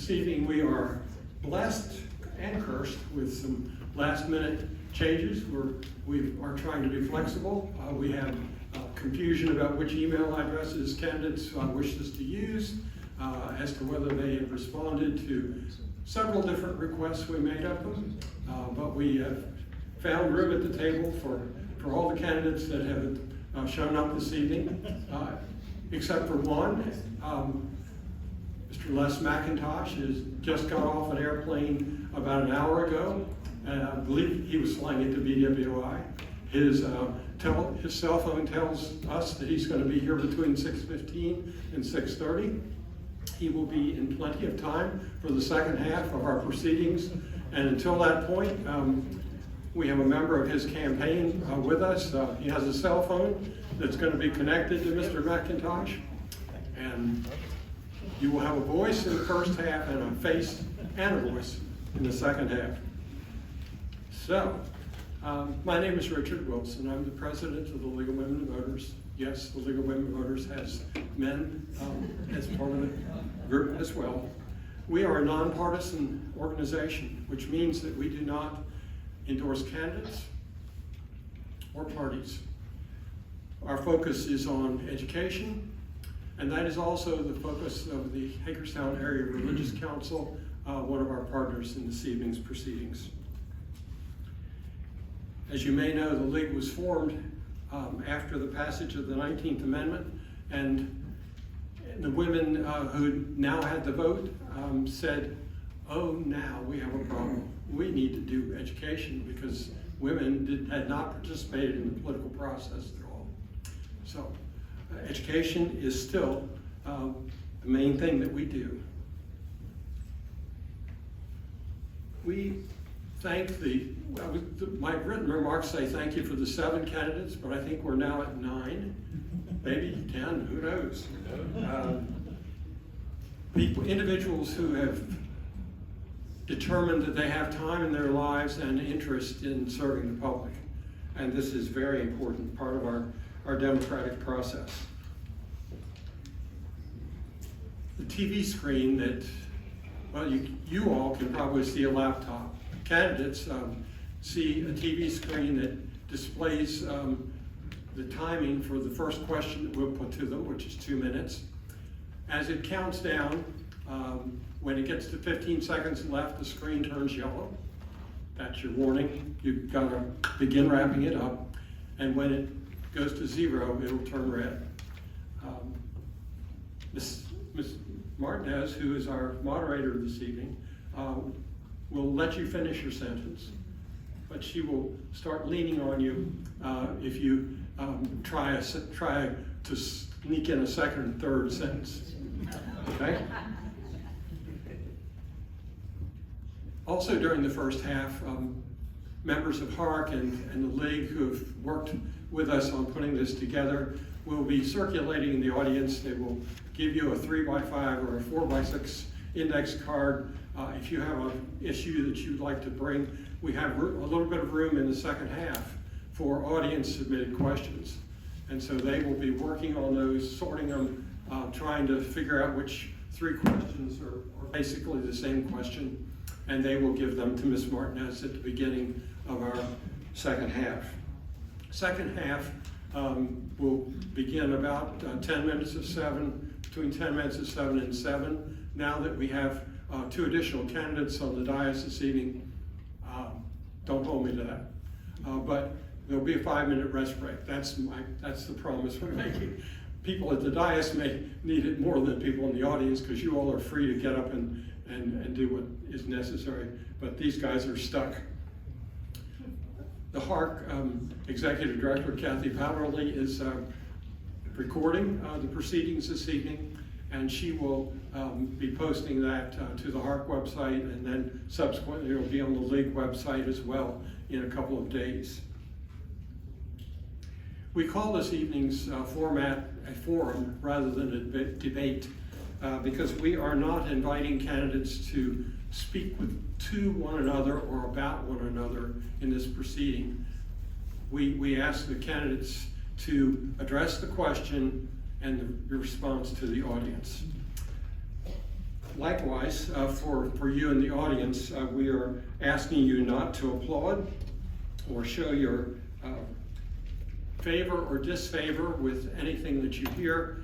This evening we are blessed and cursed with some last minute changes. We are trying to be flexible. We have confusion about which email addresses candidates wish us to use, as to whether they have responded to several different requests we made of them. But we have found room at the table for all the candidates that have shown up this evening, except for one. Mr. Les McIntosh has just got off an airplane about an hour ago, and I believe he was flying into BWI. His cell phone tells us that he's going to be here between 6:15 and 6:30. He will be in plenty of time for the second half of our proceedings, and until that point, we have a member of his campaign with us. He has a cell phone that's going to be connected to Mr. McIntosh, and you will have a voice in the first half and a face and a voice in the second half. So, my name is Richard Wilson. I'm the president of the League of Women Voters. Yes, the League of Women Voters has men as part of the group as well. We are a nonpartisan organization, which means that we do not endorse candidates or parties. Our focus is on education, and that is also the focus of the Hagerstown Area Religious Council, one of our partners in this evening's proceedings. As you may know, the League was formed after the passage of the 19th Amendment, and the women who now had the vote said, oh, now we have a problem. We need to do education because women had not participated in the political process at all. So education is still the main thing that we do. We thank my written remarks say thank you for the 7 candidates, but I think we're now at 9, maybe 10, who knows? Individuals who have determined that they have time in their lives and interest in serving the public. And this is very important, part of our democratic process. The TV screen that, well, you all can probably see a laptop. Candidates see a TV screen that displays the timing for the first question that we'll put to them, which is 2 minutes. As it counts down, when it gets to 15 seconds left, the screen turns yellow. That's your warning. You've got to begin wrapping it up. And when it goes to 0, it'll turn red. Ms. Martinez, who is our moderator this evening, will let you finish your sentence, but she will start leaning on you if you try to sneak in a second and third sentence. Okay? Also during the first half, members of HARC and the League who have worked with us on putting this together will be circulating in the audience. They will give you a 3x5 or a 4x6 index card. If you have an issue that you'd like to bring, we have a little bit of room in the second half for audience submitted questions. And so they will be working on those, sorting them, trying to figure out which 3 questions are basically the same question, and they will give them to Ms. Martinez at the beginning of our second half. Second half will begin about 10 minutes of 7, between 10 minutes of 7 and 7. Now that we have 2 additional candidates on the dais this evening, don't hold me to that. But there'll be a 5-minute rest break. That's the promise we're making. People at the dais may need it more than people in the audience because you all are free to get up and do what is necessary, but these guys are stuck. The HARC Executive Director, Kathy Powderly, is recording the proceedings this evening, and she will be posting that to the HARC website, and then subsequently it'll be on the League website as well in a couple of days. We call this evening's format a forum rather than a debate because we are not inviting candidates to speak to one another or about one another in this proceeding. We ask the candidates to address the question and the response to the audience. Likewise, for you in the audience, we are asking you not to applaud or show your favor or disfavor with anything that you hear.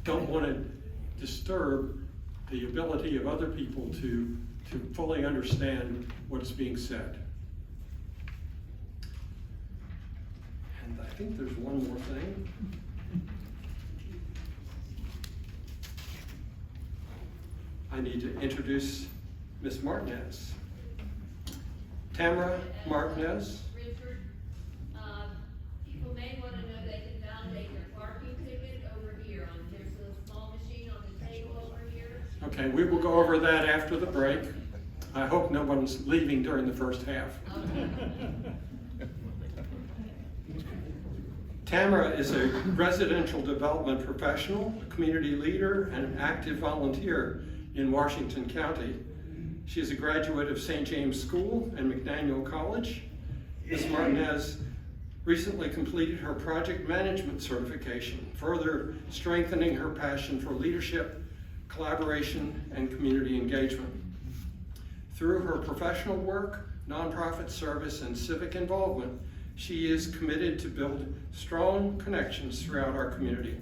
Don't want to disturb the ability of other people to fully understand what is being said. And I think there's one more thing. I need to introduce Ms. Martinez. Tamara Martinez. Richard, people may want to know they can validate their parking ticket over here. There's a small machine on the table over here. Okay, we will go over that after the break. I hope no one's leaving during the first half. Okay. Tamara is a residential development professional, a community leader, and an active volunteer in Washington County. She is a graduate of St. James School and McDaniel College. Ms. Martinez recently completed her project management certification, further strengthening her passion for leadership, collaboration, and community engagement. Through her professional work, nonprofit service, and civic involvement, she is committed to build strong connections throughout our community.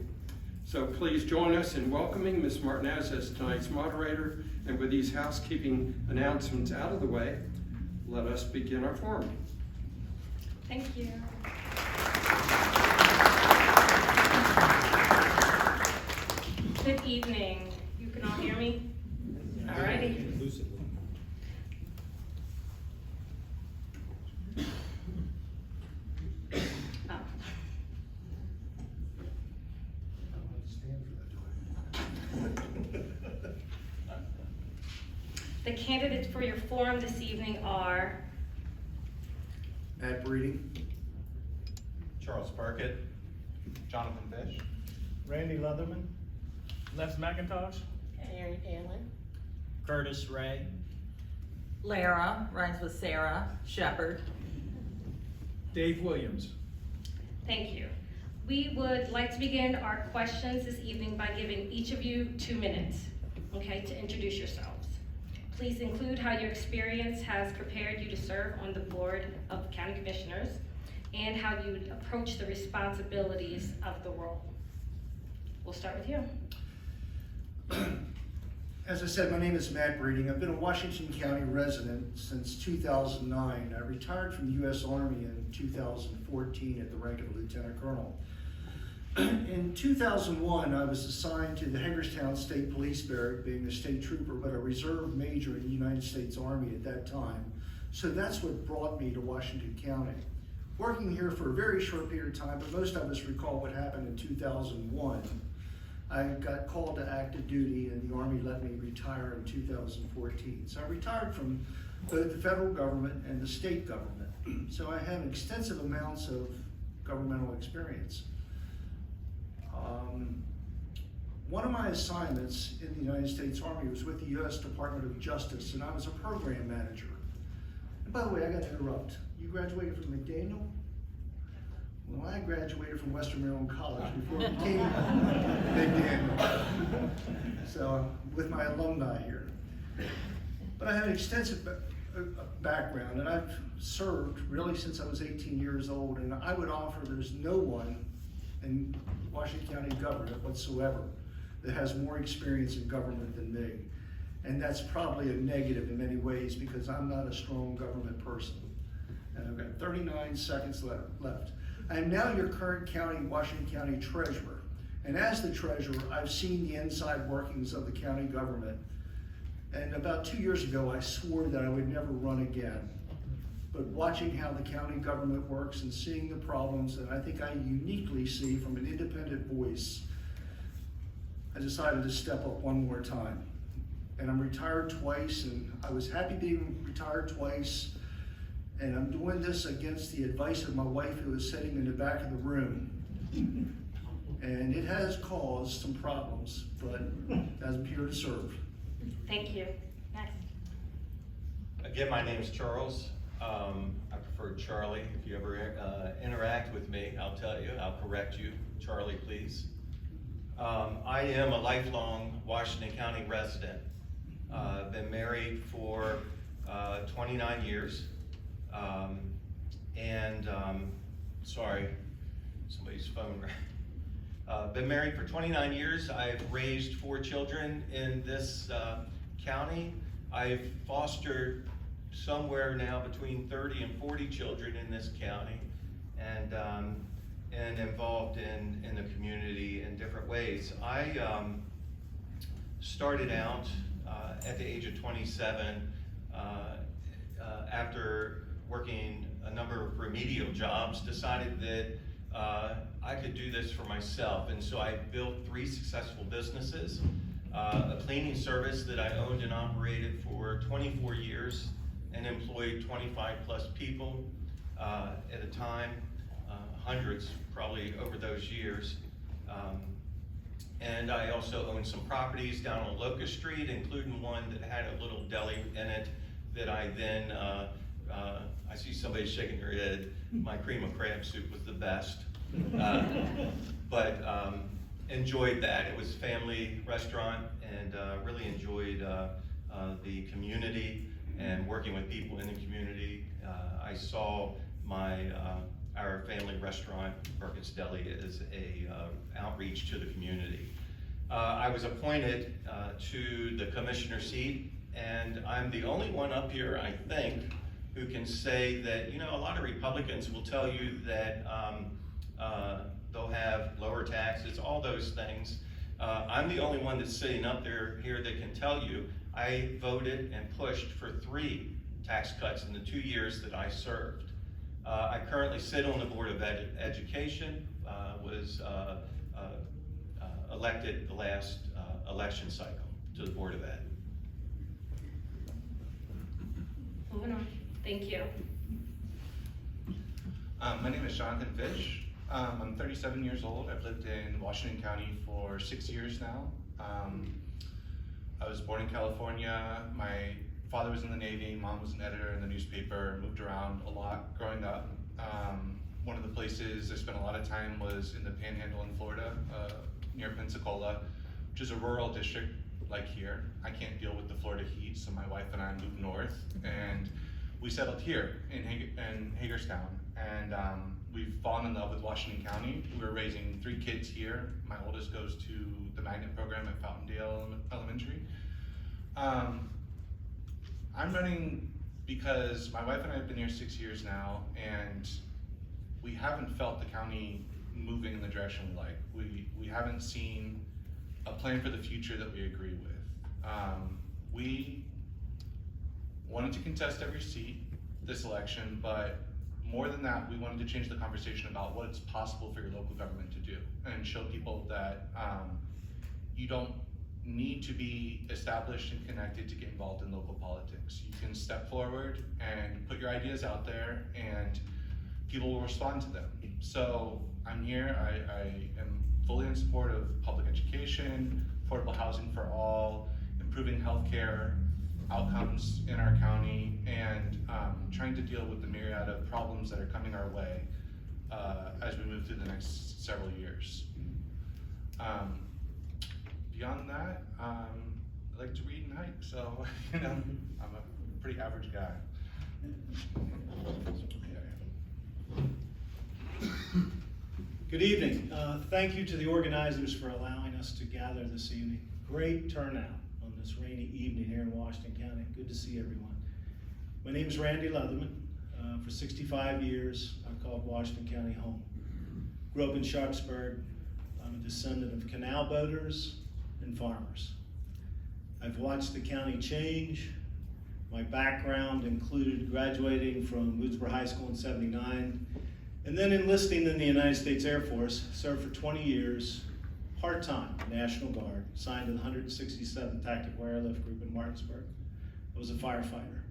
So please join us in welcoming Ms. Martinez as tonight's moderator, and with these housekeeping announcements out of the way, let us begin our forum. Thank you. Good evening. You can all hear me? All righty. The candidates for your forum this evening are Matt Breeding, Charles Burkett, Jonathan Fish, Randy Leatherman, Les McIntosh, Aaron Allen, Curtis Ray, Lara, rhymes with Sarah, Shepherd. Dave Williams. Thank you. We would like to begin our questions this evening by giving each of you 2 minutes, okay, to introduce yourselves. Please include how your experience has prepared you to serve on the Board of County Commissioners and how you would approach the responsibilities of the role. We'll start with you. As I said, my name is Matt Breeding. I've been a Washington County resident since 2009. I retired from the U.S. Army in 2014 at the rank of Lieutenant Colonel. In 2001, I was assigned to the Hagerstown State Police Barrack, being a state trooper, but a reserve major in the United States Army at that time. So that's what brought me to Washington County. Working here for a very short period of time, but most of us recall what happened in 2001. I got called to active duty and the Army let me retire in 2014. So I retired from both the federal government and the state government. So I have extensive amounts of governmental experience. One of my assignments in the United States Army was with the U.S. Department of Justice, and I was a program manager. And by the way, I got to interrupt. You graduated from McDaniel? Well, I graduated from Western Maryland College before it became McDaniel. So, with my alumni here. But I have an extensive background, and I've served really since I was 18 years old, and I would offer there's no one in Washington County government whatsoever that has more experience in government than me. And that's probably a negative in many ways because I'm not a strong government person. And I've got 39 seconds left. I am now your current Washington County treasurer. And as the treasurer, I've seen the inside workings of the county government. And about 2 years ago, I swore that I would never run again. But watching how the county government works and seeing the problems that I think I uniquely see from an independent voice, I decided to step up one more time. And I'm retired twice, and I was happy being retired twice. And I'm doing this against the advice of my wife, who is sitting in the back of the room. And it has caused some problems, but I'm here to serve. Thank you. Next. Again, my name is Charles. I prefer Charlie. If you ever interact with me, I'll tell you, I'll correct you. Charlie, please. I am a lifelong Washington County resident. Been married for 29 years. Sorry, somebody's phone rang. Been married for 29 years. I've raised 4 children in this county. I've fostered somewhere now between 30 and 40 children in this county, and involved in the community in different ways. I started out at the age of 27 after working a number of remedial jobs, decided that I could do this for myself, and so I built 3 successful businesses. A cleaning service that I owned and operated for 24 years and employed 25 plus people at a time, hundreds probably over those years. And I also owned some properties down on Locust Street, including one that had a little deli in it that I then, I see somebody shaking their head, my cream of crab soup was the best. But enjoyed that. It was a family restaurant, and really enjoyed the community and working with people in the community. I saw our family restaurant, Perkins Deli, as a outreach to the community. I was appointed to the commissioner seat, and I'm the only one up here, I think, who can say that, you know, a lot of Republicans will tell you that they'll have lower taxes, all those things. I'm the only one that's sitting up here that can tell you I voted and pushed for 3 tax cuts in the 2 years that I served. I currently sit on the Board of Education, was elected the last election cycle to the Board of Ed. Moving on. Thank you. My name is Jonathan Fish. I'm 37 years old. I've lived in Washington County for 6 years now. I was born in California. My father was in the Navy, mom was an editor in the newspaper, moved around a lot growing up. One of the places I spent a lot of time was in the Panhandle in Florida, near Pensacola, which is a rural district like here. I can't deal with the Florida heat, so my wife and I moved north, and we settled here in Hagerstown, and we've fallen in love with Washington County. We're raising 3 kids here. My oldest goes to the magnet program at Fountaindale Elementary. I'm running because my wife and I have been here 6 years now, and we haven't felt the county moving in the direction we like. We haven't seen a plan for the future that we agree with. We wanted to contest every seat this election, but more than that, we wanted to change the conversation about what it's possible for your local government to do and show people that you don't need to be established and connected to get involved in local politics. You can step forward and put your ideas out there, and people will respond to them. So I'm here, I am fully in support of public education, affordable housing for all, improving healthcare outcomes in our county, and trying to deal with the myriad of problems that are coming our way as we move through the next several years. Beyond that, I like to read and hike, so you know, I'm a pretty average guy. Good evening. Thank you to the organizers for allowing us to gather this evening. Great turnout on this rainy evening here in Washington County. Good to see everyone. My name is Randy Leatherman. For 65 years, I've called Washington County home. Grew up in Sharpsburg. I'm a descendant of canal boaters and farmers. I've watched the county change. My background included graduating from Woodsboro High School in '79, and then enlisting in the United States Air Force. Served for 20 years, part-time, National Guard, assigned to the 167th Tactical Airlift Group in Martinsburg. I was a firefighter.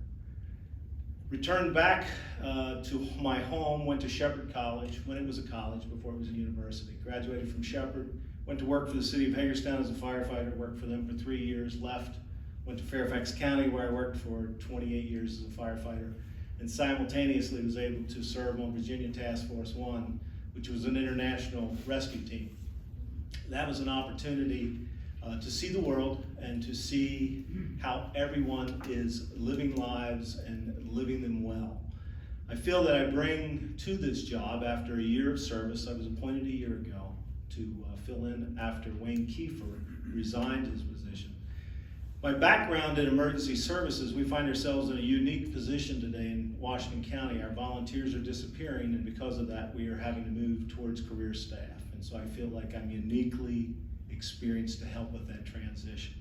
Returned back to my home, went to Shepherd College, when it was a college, before it was a university. Graduated from Shepherd, went to work for the city of Hagerstown as a firefighter, worked for them for 3 years, left, went to Fairfax County where I worked for 28 years as a firefighter, and simultaneously was able to serve on Virginia Task Force 1, which was an international rescue team. that was an opportunity to see the world and to see how everyone is living lives and living them well. I feel that I bring to this job, after a year of service, I was appointed a year ago to fill in after Wayne Kiefer resigned his position. My background in emergency services, we find ourselves in a unique position today in Washington County. Our volunteers are disappearing, and because of that, we are having to move towards career staff. And so I feel like I'm uniquely experienced to help with that transition.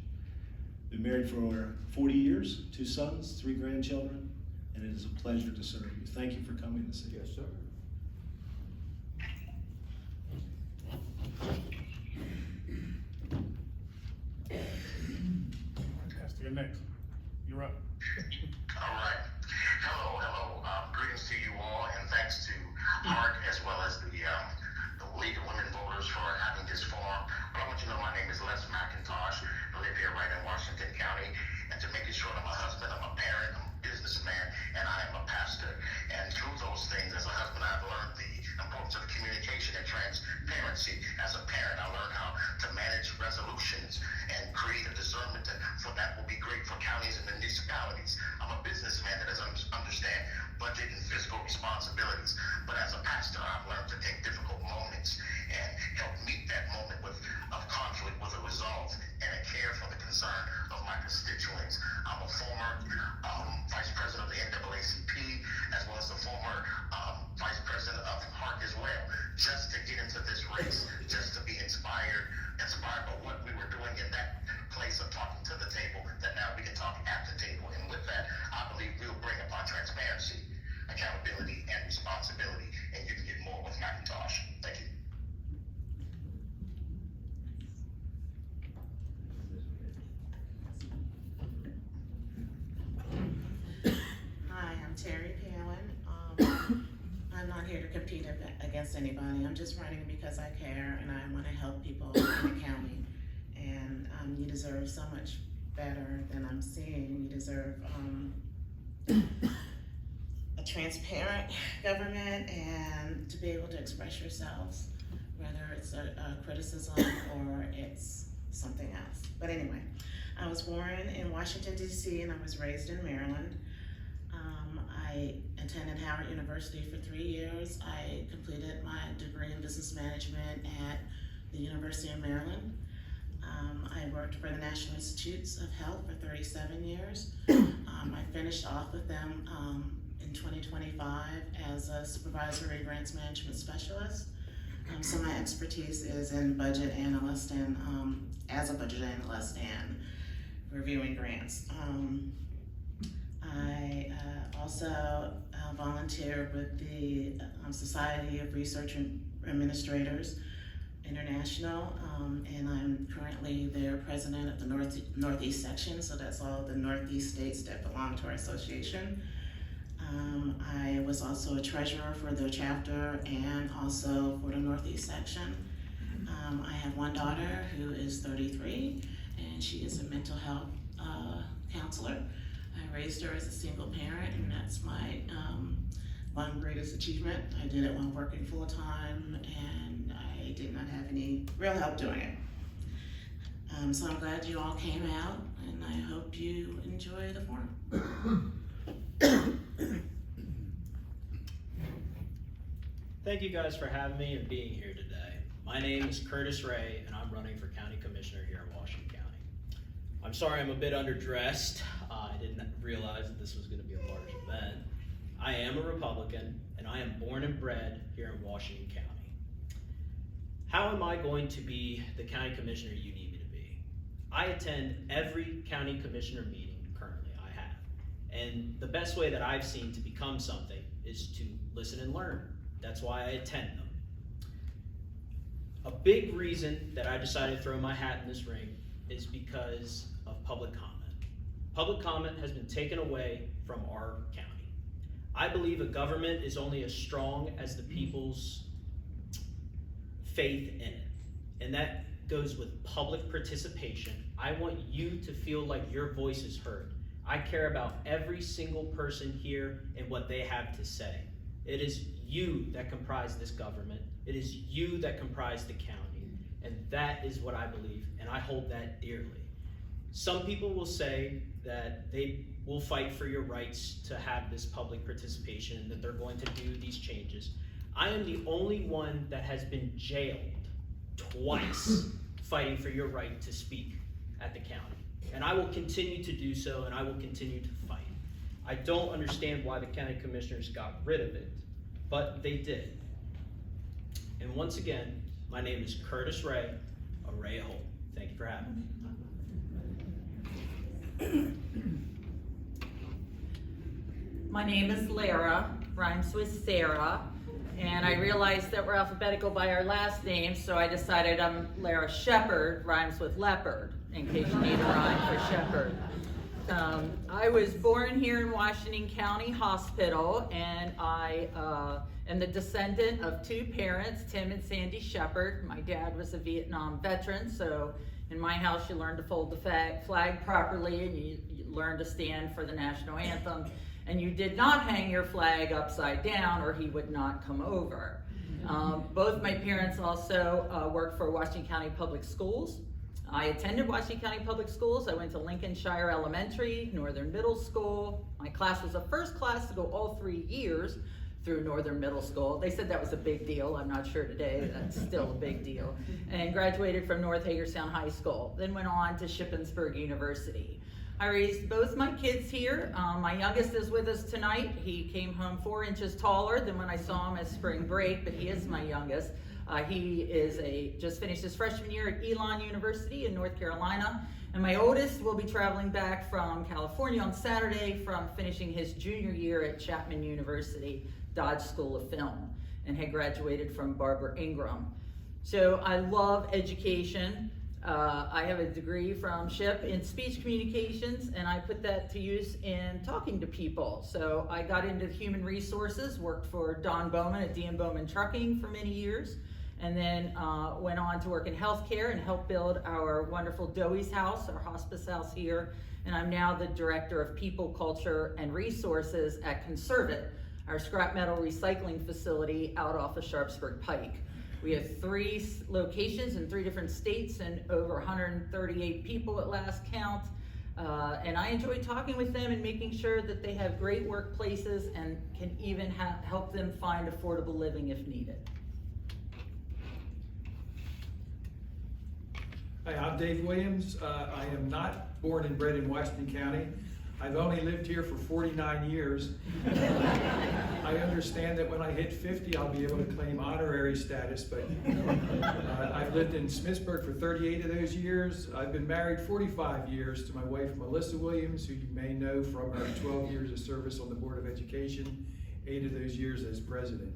Been married for 40 years, 2 sons, 3 grandchildren, and it is a pleasure to serve you. Thank you for coming this evening. Yes, sir. You're next. You're up. All right. Hello. Greetings to you all, and thanks to HARC as well as the League of Women Voters for having this forum. But I want you to know my name is Les McIntosh. I live here right in Washington County. And to make it short, I'm a husband, I'm a parent, I'm a businessman, and I am a pastor. And through those things, as a husband, I've learned the importance of communication and transparency. As a parent, I learned how to manage resolutions and create a discernment for that will be great for counties and municipalities. I'm a businessman that doesn't understand budget and fiscal responsibilities. But as a pastor, I've learned to take difficult moments and help meet that moment of conflict with a resolve and a care for the concern of my constituents. I'm a former vice president of the NAACP, as well as a former vice president of HARC as well, just to get into this race, just to be inspired by what we were doing in that place of talking to the table, that now we can talk at the table. And with that, I believe we'll bring upon transparency, accountability, and responsibility, and you can get more with McIntosh. Thank you. Hi, I'm Terry Palin. I'm not here to compete against anybody. I'm just running because I care and I want to help people in the county. And you deserve so much better than I'm seeing. You deserve a transparent government and to be able to express yourselves, whether it's a criticism or it's something else. But anyway, I was born in Washington, D.C., and I was raised in Maryland. I attended Howard University for 3 years. I completed my degree in business management at the University of Maryland. I worked for the National Institutes of Health for 37 years. I finished off with them in 2025 as a supervisory grants management specialist. So my expertise is in budget analyst and as a budget analyst and reviewing grants. I also volunteer with the Society of Research Administrators International, and I'm currently their president of the Northeast section, so that's all the Northeast states that belong to our association. I was also a treasurer for their chapter and also for the Northeast section. I have one daughter who is 33, and she is a mental health counselor. I raised her as a single parent, and that's my one greatest achievement. I did it while working full-time, and I did not have any real help doing it. So I'm glad you all came out, and I hope you enjoy the forum. Thank you guys for having me and being here today. My name is Curtis Ray, and I'm running for County Commissioner here in Washington County. I'm sorry I'm a bit underdressed. I didn't realize that this was going to be a large event. I am a Republican, and I am born and bred here in Washington County. How am I going to be the county commissioner you need me to be? I attend every county commissioner meeting currently I have. And the best way that I've seen to become something is to listen and learn. That's why I attend them. A big reason that I decided to throw my hat in this ring is because of public comment. Public comment has been taken away from our county. I believe a government is only as strong as the people's faith in it. And that goes with public participation. I want you to feel like your voice is heard. I care about every single person here and what they have to say. It is you that comprise this government. It is you that comprise the county. And that is what I believe, and I hold that dearly. Some people will say that they will fight for your rights to have this public participation, that they're going to do these changes. I am the only one that has been jailed twice fighting for your right to speak at the county. And I will continue to do so, and I will continue to fight. I don't understand why the county commissioners got rid of it, but they did. And once again, my name is Curtis Ray, a Ray of Hope. Thank you for having me. My name is Lara, rhymes with Sarah, and I realized that we're alphabetical by our last name, so I decided I'm Lara Shepherd, rhymes with leopard, in case you need a rhyme for shepherd. I was born here in Washington County Hospital, and I am the descendant of two parents, Tim and Sandy Shepherd. My dad was a Vietnam veteran, so in my house you learn to fold the flag properly, and you learn to stand for the national anthem, and you did not hang your flag upside down or he would not come over. Both my parents also worked for Washington County Public Schools. I attended Washington County Public Schools. I went to Lincolnshire Elementary, Northern Middle School. My class was the first class to go all 3 years through Northern Middle School. They said that was a big deal. I'm not sure today, that's still a big deal. And graduated from North Hagerstown High School. Then went on to Shippensburg University. I raised both my kids here. My youngest is with us tonight. He came home 4 inches taller than when I saw him at spring break, but he is my youngest. He is just finished his freshman year at Elon University in North Carolina. And my oldest will be traveling back from California on Saturday from finishing his junior year at Chapman University, Dodge School of Film, and had graduated from Barbara Ingram. So I love education. I have a degree from SHIP in speech communications, and I put that to use in talking to people. So I got into human resources, worked for Don Bowman at D&M Bowman Trucking for many years, and then went on to work in healthcare and helped build our wonderful Dowie's House, our hospice house here. And I'm now the Director of People, Culture, and Resources at Conservit, our scrap metal recycling facility out off of Sharpsburg Pike. We have 3 locations in 3 different states and over 138 people at last count. And I enjoy talking with them and making sure that they have great workplaces and can even help them find affordable living if needed. Hi, I'm Dave Williams. I am not born and bred in Washington County. I've only lived here for 49 years. I understand that when I hit 50, I'll be able to claim honorary status, but I've lived in Smithsburg for 38 of those years. I've been married 45 years to my wife, Melissa Williams, who you may know from her 12 years of service on the Board of Education, 8 of those years as president.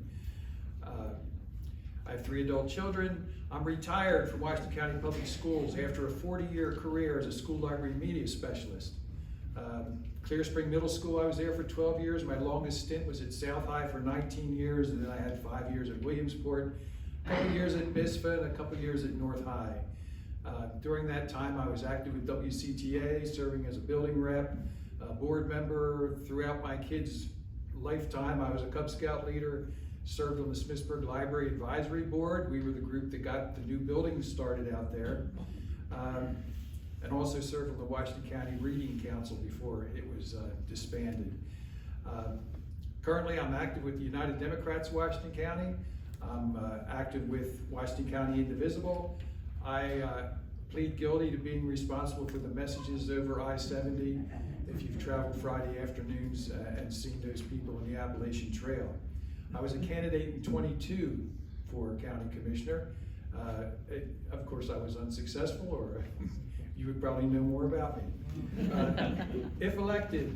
I have 3 adult children. I'm retired from Washington County Public Schools after a 40-year career as a school library media specialist. Clear Spring Middle School, I was there for 12 years. My longest stint was at South High for 19 years, and then I had 5 years at Williamsport, a couple years at BISFA, and a couple years at North High. During that time, I was active with WCTA, serving as a building rep, board member. Throughout my kids' lifetime, I was a Cub Scout leader, served on the Smithsburg Library Advisory Board. We were the group that got the new building started out there. And also served on the Washington County Reading Council before it was disbanded. Currently, I'm active with the United Democrats of Washington County. I'm active with Washington County Indivisible. I plead guilty to being responsible for the messages over I-70 if you've traveled Friday afternoons and seen those people on the Appalachian Trail. I was a candidate in 22 for county commissioner. Of course, I was unsuccessful, or you would probably know more about me. If elected,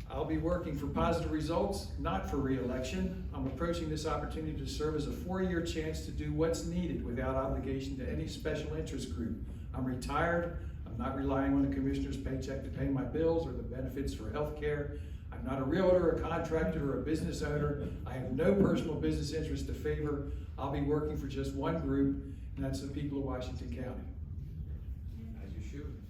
I'll be working for positive results, not for re-election. I'm approaching this opportunity to serve as a 4-year chance to do what's needed without obligation to any special interest group. I'm retired. I'm not relying on the commissioner's paycheck to pay my bills or the benefits for health care. I'm not a realtor, a contractor, or a business owner. I have no personal business interest to favor. I'll be working for just one group, and that's the people of Washington County. As you should.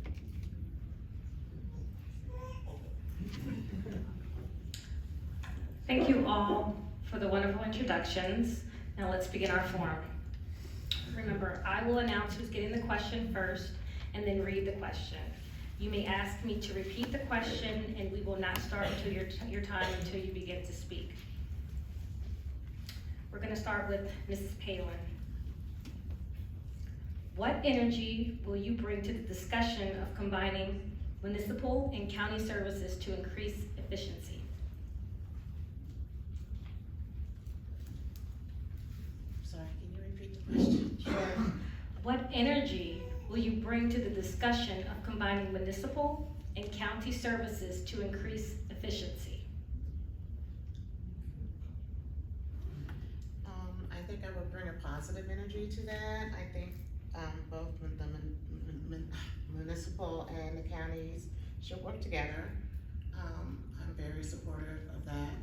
Thank you all for the wonderful introductions. Now let's begin our forum. Remember, I will announce who's getting the question first and then read the question. You may ask me to repeat the question, and we will not start until your time until you begin to speak. We're gonna start with Mrs. Palin. What energy will you bring to the discussion of combining municipal and county services to increase efficiency? Sorry, can you repeat the question? Sure. What energy will you bring to the discussion of combining municipal and county services to increase efficiency? I think I would bring a positive energy to that. I think both the municipal and the counties should work together. I'm very supportive of that.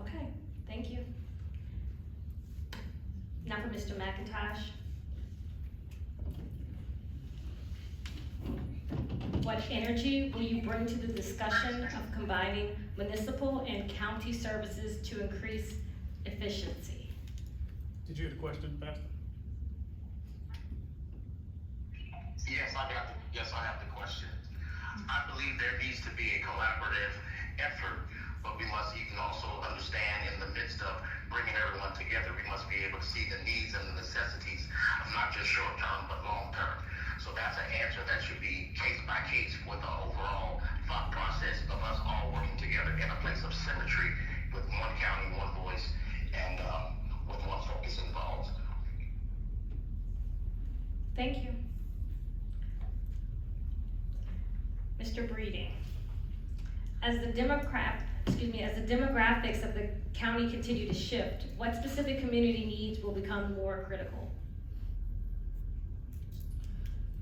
Okay, thank you. Now for Mr. McIntosh. What energy will you bring to the discussion of combining municipal and county services to increase efficiency? Did you hear the question, Pastor? Yes, I have the question. I believe there needs to be a collaborative effort, but we must even also understand in the midst of bringing everyone together, we must be able to see the needs and the necessities of not just short term, but long term. So that's an answer that should be case by case with the overall thought process of us all working together in a place of symmetry with one county, one voice, and with one focus involved. Thank you. Mr. Breeding. As the demographics of the county continue to shift, what specific community needs will become more critical?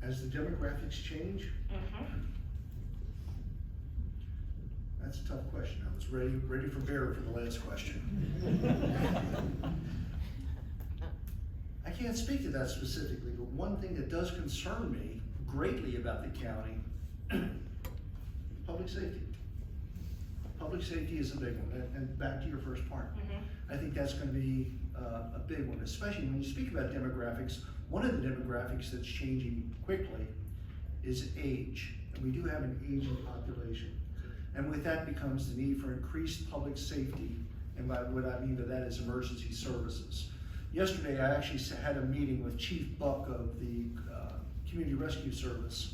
As the demographics change, that's a tough question. I was ready for bear for the last question. I can't speak to that specifically, but one thing that does concern me greatly about the county, public safety. Public safety is a big one, and back to your first part. I think that's going to be a big one, especially when you speak about demographics. One of the demographics that's changing quickly is age, and we do have an aging population. And with that becomes the need for increased public safety, and by what I mean by that is emergency services. Yesterday, I actually had a meeting with Chief Buck of the Community Rescue Service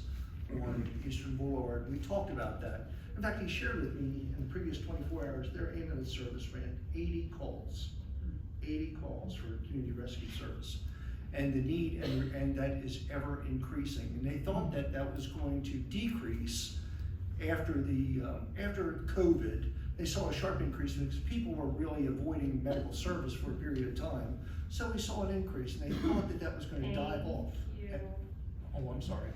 on Eastern Boulevard. We talked about that. In fact, he shared with me in the previous 24 hours, their ambulance service ran 80 calls for community rescue service. And the need, and that is ever increasing. And they thought that that was going to decrease after COVID. They saw a sharp increase because people were really avoiding medical service for a period of time. So we saw an increase, and they thought that that was going to die off. Oh, I'm sorry.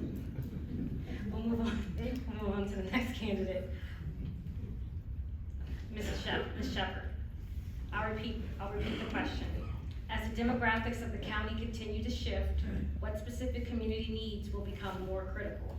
We'll move on to the next candidate. Ms. Shepherd. I'll repeat the question. As the demographics of the county continue to shift, what specific community needs will become more critical?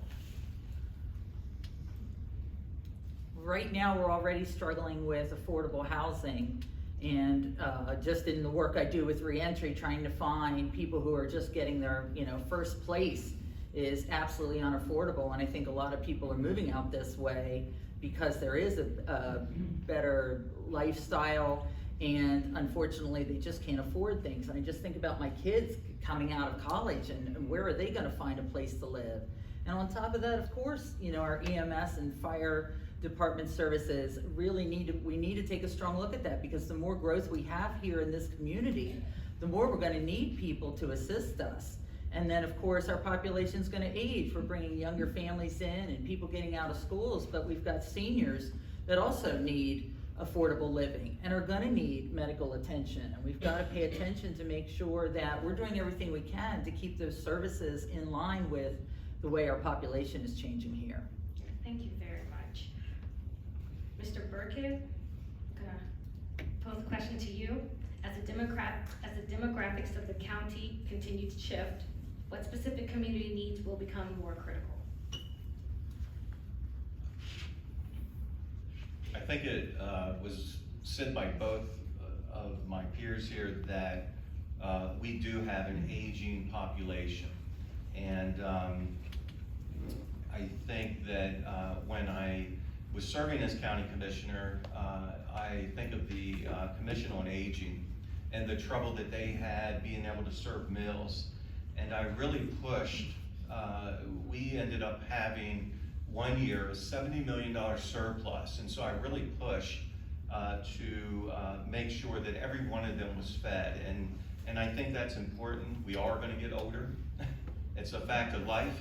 Right now, we're already struggling with affordable housing, and just in the work I do with reentry, trying to find people who are just getting their first place is absolutely unaffordable. And I think a lot of people are moving out this way because there is a better lifestyle, and unfortunately they just can't afford things. And I just think about my kids coming out of college, and where are they going to find a place to live? And on top of that, of course, our EMS and fire department services really we need to take a strong look at that, because the more growth we have here in this community, the more we're going to need people to assist us. And then, of course, our population's going to age. We're bringing younger families in and people getting out of schools, but we've got seniors that also need affordable living and are going to need medical attention. And we've got to pay attention to make sure that we're doing everything we can to keep those services in line with the way our population is changing here. Thank you very much. Mr. Burkitt, I'm gonna pose a question to you. As the demographics of the county continue to shift, what specific community needs will become more critical? I think it was said by both of my peers here that we do have an aging population. And I think that when I was serving as county commissioner, I think of the Commission on Aging and the trouble that they had being able to serve meals. And I really pushed, we ended up having one year a $70 million surplus. And so I really pushed to make sure that every one of them was fed. And I think that's important. We are gonna get older. It's a fact of life.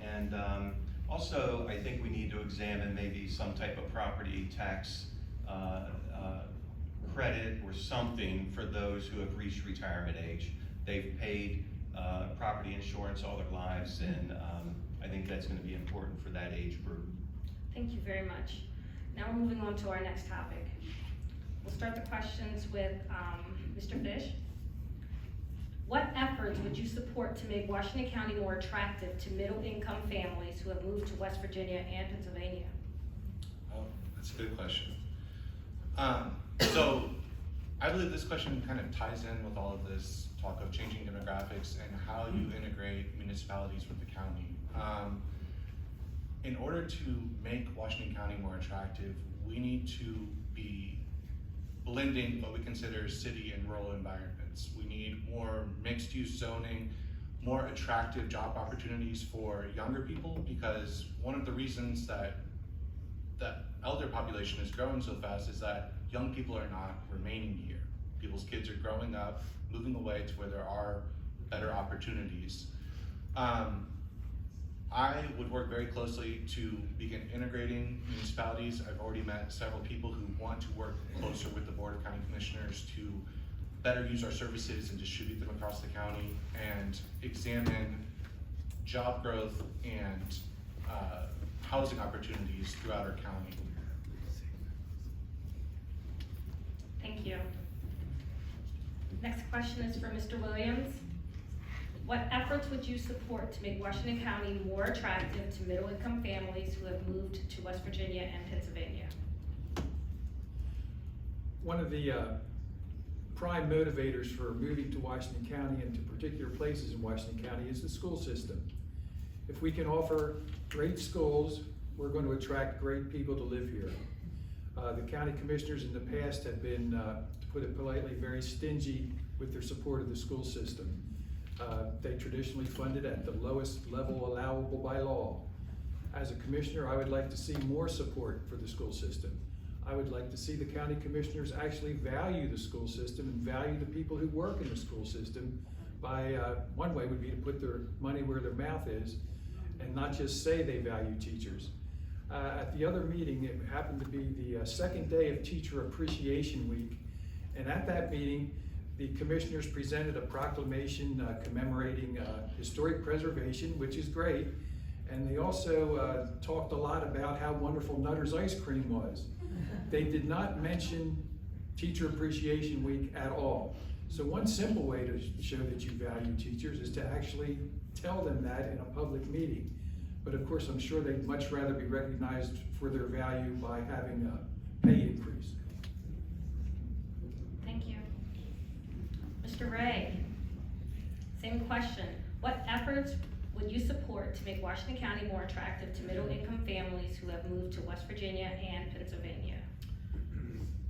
And also, I think we need to examine maybe some type of property tax credit or something for those who have reached retirement age. They've paid property insurance all their lives, and I think that's going to be important for that age group. Thank you very much. Now we're moving on to our next topic. We'll start the questions with Mr. Fish. What efforts would you support to make Washington County more attractive to middle-income families who have moved to West Virginia and Pennsylvania? Oh, that's a good question. So I believe this question kind of ties in with all of this talk of changing demographics and how you integrate municipalities with the county. In order to make Washington County more attractive, we need to be blending what we consider city and rural environments. We need more mixed-use zoning, more attractive job opportunities for younger people, because one of the reasons that the elder population is growing so fast is that young people are not remaining here. People's kids are growing up, moving away to where there are better opportunities. I would work very closely to begin integrating municipalities. I've already met several people who want to work closer with the Board of County Commissioners to better use our services and distribute them across the county and examine job growth and housing opportunities throughout our county. Thank you. Next question is for Mr. Williams. What efforts would you support to make Washington County more attractive to middle-income families who have moved to West Virginia and Pennsylvania? One of the prime motivators for moving to Washington County and to particular places in Washington County is the school system. If we can offer great schools, we're going to attract great people to live here. The county commissioners in the past have been, to put it politely, very stingy with their support of the school system. They traditionally funded at the lowest level allowable by law. As a commissioner, I would like to see more support for the school system. I would like to see the county commissioners actually value the school system and value the people who work in the school system by, one way would be to put their money where their mouth is and not just say they value teachers. At the other meeting, it happened to be the second day of Teacher Appreciation Week, and at that meeting, the commissioners presented a proclamation commemorating historic preservation, which is great, and they also talked a lot about how wonderful Nutter's ice cream was. They did not mention Teacher Appreciation Week at all. So one simple way to show that you value teachers is to actually tell them that in a public meeting. But of course, I'm sure they'd much rather be recognized for their value by having a pay increase. Thank you. Mr. Ray, same question. What efforts would you support to make Washington County more attractive to middle-income families who have moved to West Virginia and Pennsylvania?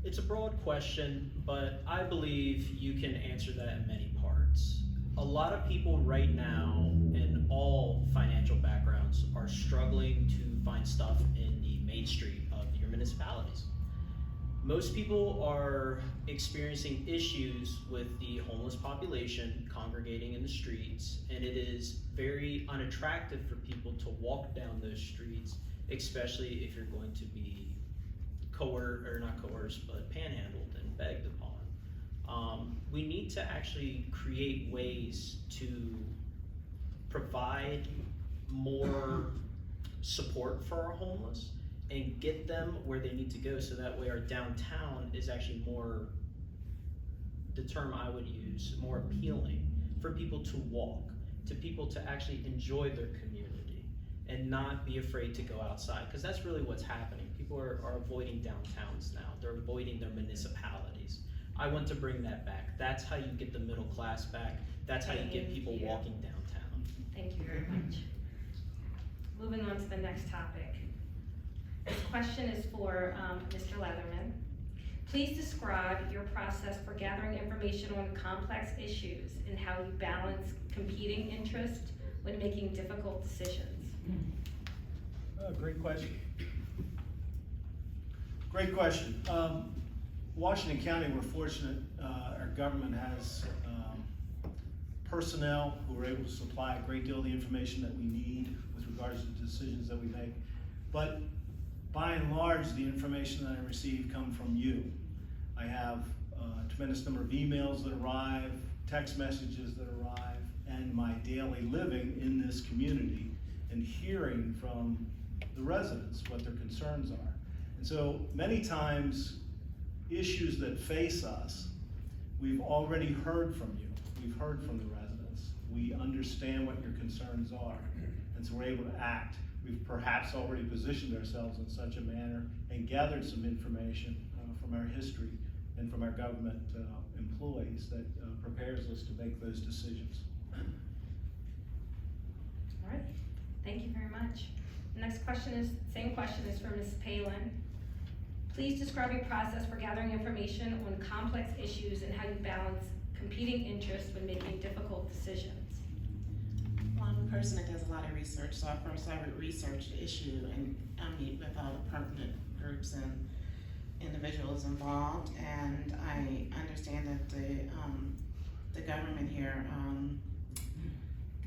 It's a broad question, but I believe you can answer that in many parts. A lot of people right now in all financial backgrounds are struggling to find stuff in the main street of your municipalities. Most people are experiencing issues with the homeless population congregating in the streets, and it is very unattractive for people to walk down those streets, especially if you're going to be not coerced, but panhandled and begged upon. We need to actually create ways to provide more support for our homeless and get them where they need to go, so that way our downtown is actually more, the term I would use, more appealing for people to walk, to people to actually enjoy their community and not be afraid to go outside, because that's really what's happening. People are avoiding downtowns now. They're avoiding their municipalities. I want to bring that back. That's how you get the middle class back. That's how you get Thank people you. walking downtown. Thank you very much. Moving on to the next topic. This question is for Mr. Leatherman. Please describe your process for gathering information on complex issues and how you balance competing interests when making difficult decisions. Great question. Great question. Washington County, we're fortunate, our government has personnel who are able to supply a great deal of the information that we need with regards to the decisions that we make. But by and large, the information that I receive come from you. I have a tremendous number of emails that arrive, text messages that arrive, and my daily living in this community and hearing from the residents what their concerns are. And so many times, issues that face us, we've already heard from you. We've heard from the residents. We understand what your concerns are, and so we're able to act. We've perhaps already positioned ourselves in such a manner and gathered some information from our history and from our government employees that prepares us to make those decisions. All right, thank you very much. The next question is, same question is for Ms. Palin. Please describe your process for gathering information on complex issues and how you balance competing interests when making difficult decisions. Well, I'm a person that does a lot of research, so first I would research the issue and I meet with all the pertinent groups and individuals involved, and I understand that the government here,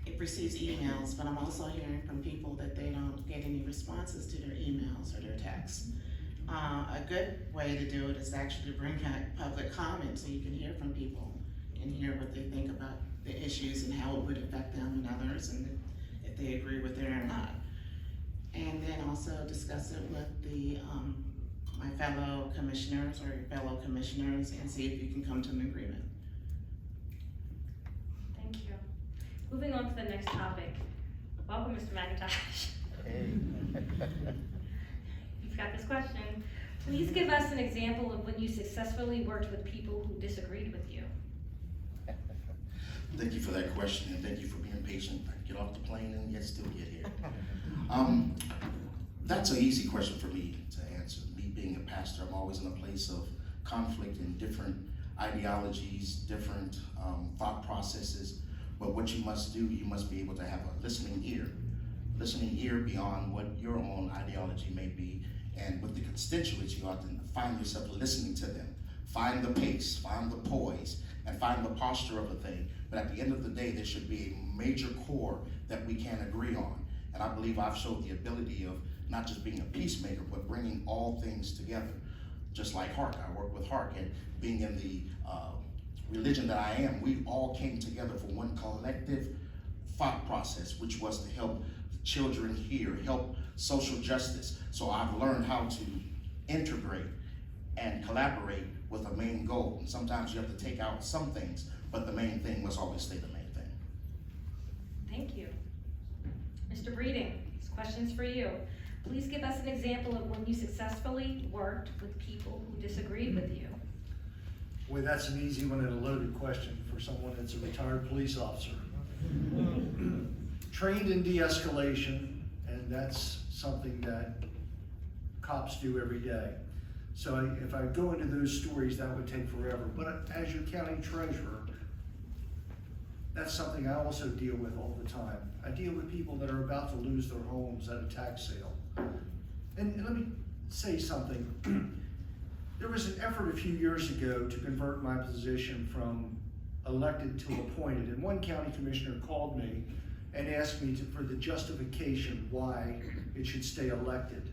it receives emails, but I'm also hearing from people that they don't get any responses to their emails or their texts. A good way to do it is actually to bring out public comment so you can hear from people and hear what they think about the issues and how it would affect them and others, and if they agree with it or not. And then also discuss it with the my fellow commissioners or your fellow commissioners and see if you can come to an agreement. Thank you. Moving on to the next topic. Welcome, Mr. McIntosh. You've got this question. Please give us an example of when you successfully worked with people who disagreed with you. Thank you for that question, and thank you for being patient. Get off the plane and yet still get here. That's an easy question for me to answer. Me being a pastor, I'm always in a place of conflict and different ideologies, different thought processes. But what you must do, you must be able to have a listening ear beyond what your own ideology may be. And with the constituents, you ought to find yourself listening to them. Find the pace, find the poise, and find the posture of a thing. But at the end of the day, there should be a major core that we can agree on. And I believe I've showed the ability of not just being a peacemaker, but bringing all things together. Just like HARC, I work with HARC, and being in the religion that I am, we all came together for one collective thought process, which was to help children here, help social justice. So I've learned how to integrate and collaborate with a main goal. And sometimes you have to take out some things, but the main thing must always stay the main thing. Thank you. Mr. Breeding, this question's for you. Please give us an example of when you successfully worked with people who disagreed with you. Boy, that's an easy one and a loaded question for someone that's a retired police officer. Trained in de-escalation, and that's something that cops do every day. So if I go into those stories, that would take forever. But as your county treasurer, that's something I also deal with all the time. I deal with people that are about to lose their homes at a tax sale. And let me say something. There was an effort a few years ago to convert my position from elected to appointed, and one county commissioner called me and asked me for the justification why it should stay elected.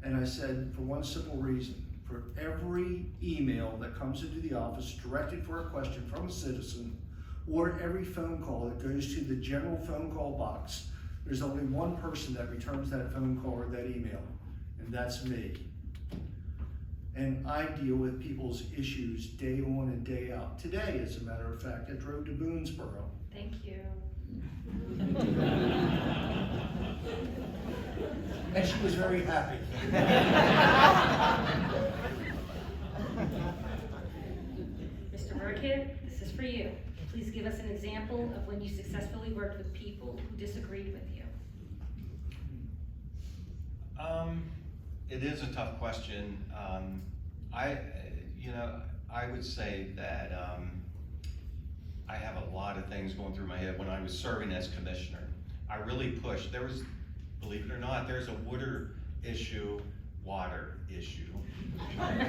And I said, for one simple reason: for every email that comes into the office directed for a question from a citizen, or every phone call that goes to the general phone call box, there's only one person that returns that phone call or that email, and that's me. And I deal with people's issues day on and day out. Today, as a matter of fact, I drove to Boonesboro. Thank you. And she was very happy. for you. Please give us an example of when you successfully worked with people who disagreed with you. It is a tough question. I would say that I have a lot of things going through my head when I was serving as commissioner. I really pushed. There was, believe it or not, there's a water issue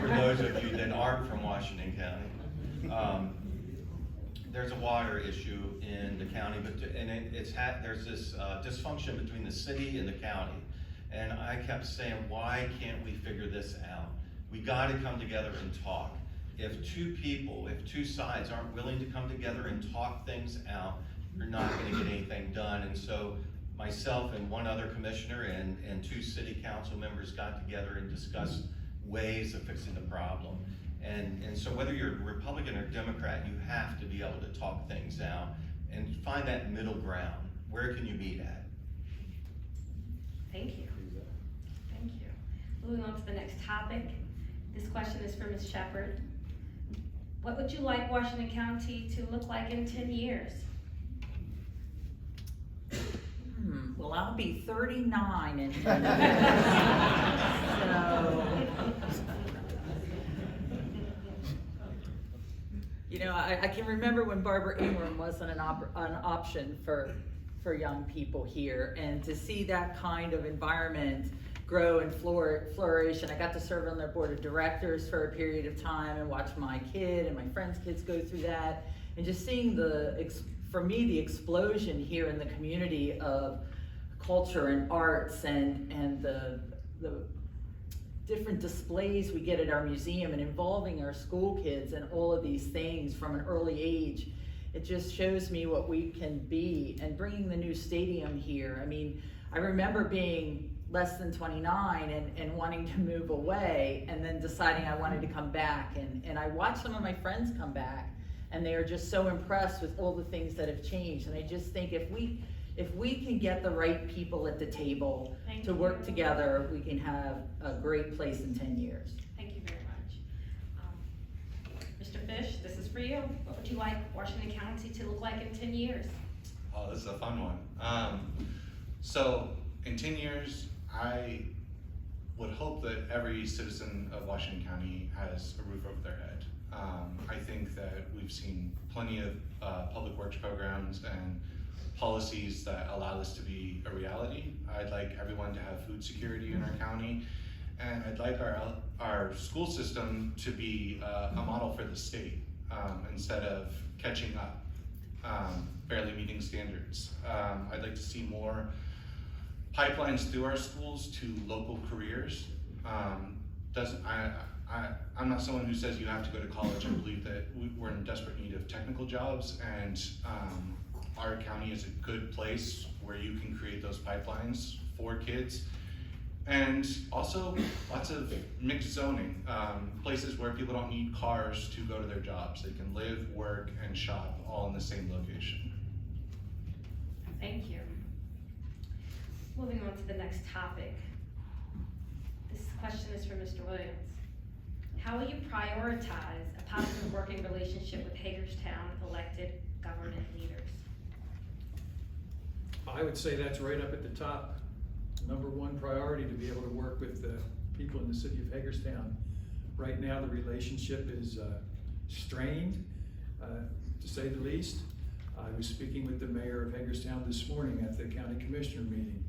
for those of you that aren't from Washington County. There's a water issue in the county, there's this dysfunction between the city and the county. And I kept saying, why can't we figure this out? We gotta come together and talk. If two sides aren't willing to come together and talk things out, you're not gonna get anything done. And so myself and one other commissioner and 2 city council members got together and discussed ways of fixing the problem. And so whether you're Republican or Democrat, you have to be able to talk things out and find that middle ground. Where can you meet at? Thank you. Thank you. Moving on to the next topic. This question is for Ms. Shepherd. What would you like Washington County to look like in 10 years? Well, I'll be 39 in 10 years. So, I can remember when Barbara Ingram wasn't an option for young people here, and to see that kind of environment grow and flourish. And I got to serve on their board of directors for a period of time and watch my kid and my friends' kids go through that, and just seeing for me, the explosion here in the community of culture and arts and the different displays we get at our museum and involving our school kids and all of these things from an early age. It just shows me what we can be, and bringing the new stadium here. I mean, I remember being less than 29 and wanting to move away, and then deciding I wanted to come back. And I watched some of my friends come back, and they are just so impressed with all the things that have changed. And I just think if we can get the right people at the table to work together, we can have a great place in 10 years. Thank you very much. Mr. Fish, this is for you. What would you like Washington County to look like in 10 years? Oh, this is a fun one. So in 10 years, I would hope that every citizen of Washington County has a roof over their head. I think that we've seen plenty of public works programs and policies that allow this to be a reality. I'd like everyone to have food security in our county, and I'd like our school system to be a model for the state, instead of catching up, barely meeting standards. I'd like to see more pipelines through our schools to local careers. I'm not someone who says you have to go to college. I believe that we're in desperate need of technical jobs, and our county is a good place where you can create those pipelines for kids. And also lots of mixed zoning, places where people don't need cars to go to their jobs. They can live, work, and shop all in the same location. Thank you. Moving on to the next topic. This question is for Mr. Williams. How will you prioritize a positive working relationship with Hagerstown elected government leaders? I would say that's right up at the top. Number one priority, to be able to work with the people in the city of Hagerstown. Right now, the relationship is strained, to say the least. I was speaking with the mayor of Hagerstown this morning at the county commissioner meeting,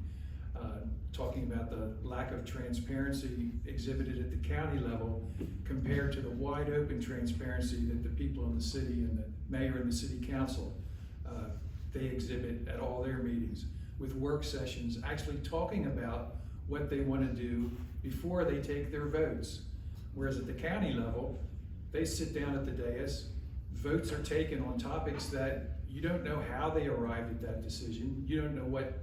talking about the lack of transparency exhibited at the county level compared to the wide open transparency that the people in the city and the mayor and the city council, they exhibit at all their meetings, with work sessions, actually talking about what they want to do before they take their votes. Whereas at the county level, they sit down at the dais, votes are taken on topics that you don't know how they arrived at that decision. You don't know what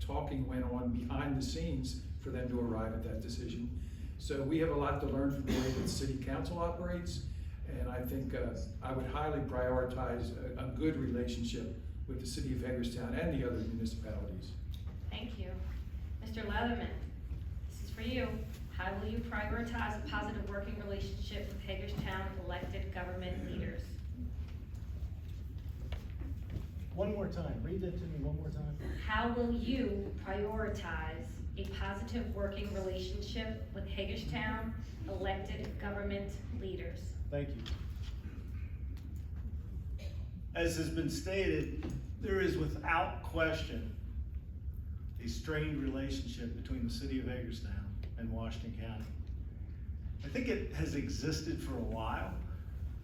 talking went on behind the scenes for them to arrive at that decision. So we have a lot to learn from the way that the city council operates, and I think I would highly prioritize a good relationship with the city of Hagerstown and the other municipalities. Thank you. Mr. Leatherman, this is for you. How will you prioritize a positive working relationship with Hagerstown elected government leaders? One more time, read that to me one more time. How will you prioritize a positive working relationship with Hagerstown elected government leaders? Thank you. As has been stated, there is without question a strained relationship between the city of Hagerstown and Washington County. I think it has existed for a while.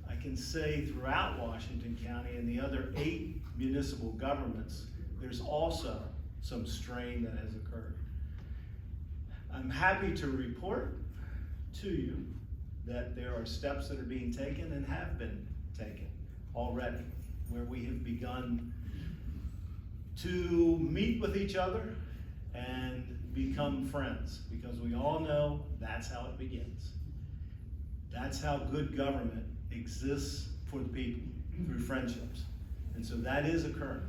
I can say throughout Washington County and the other 8 municipal governments, there's also some strain that has occurred. I'm happy to report to you that there are steps that are being taken and have been taken already, where we have begun to meet with each other and become friends, because we all know that's how it begins. That's how good government exists for the people, through friendships. And so that is occurring.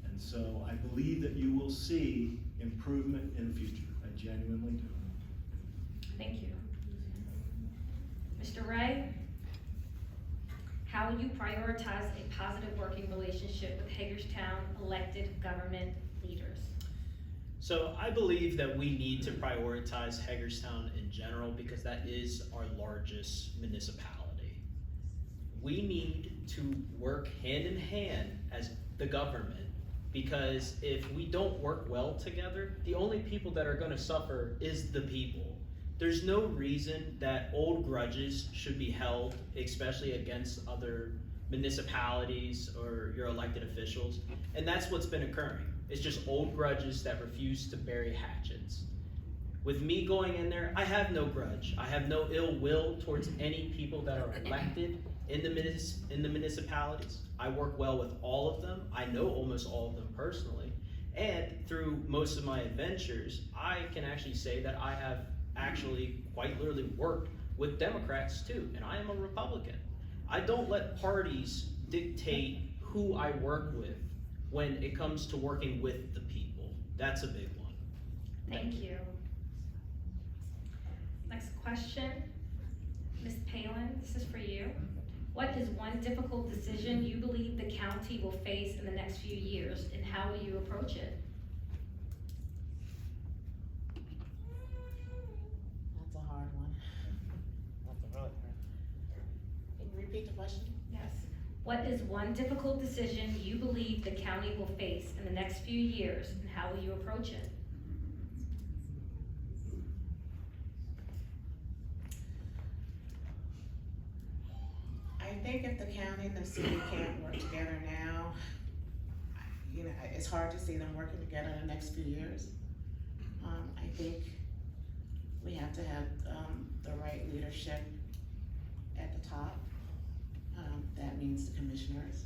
And so I believe that you will see improvement in the future. I genuinely do. Thank you. Mr. Ray, how will you prioritize a positive working relationship with Hagerstown elected government leaders? So I believe that we need to prioritize Hagerstown in general because that is our largest municipality. We need to work hand in hand as the government, because if we don't work well together, the only people that are going to suffer is the people. There's no reason that old grudges should be held, especially against other municipalities or your elected officials, and that's what's been occurring. It's just old grudges that refuse to bury hatchets. With me going in there, I have no grudge. I have no ill will towards any people that are elected in the municipalities. I work well with all of them. I know almost all of them personally. And through most of my adventures, I can actually say that I have actually quite literally worked with Democrats too, and I am a Republican. I don't let parties dictate who I work with when it comes to working with the people. That's a big one. Thank you. Next question. Ms. Palin, this is for you. What is one difficult decision you believe the county will face in the next few years, and how will you approach it? That's a hard one. Can you repeat the question? Yes. What is one difficult decision you believe the county will face in the next few years, and how will you approach it? I think if the county and the city can't work together now, you know, it's hard to see them working together in the next few years. I think we have to have the right leadership at the top. That means the commissioners.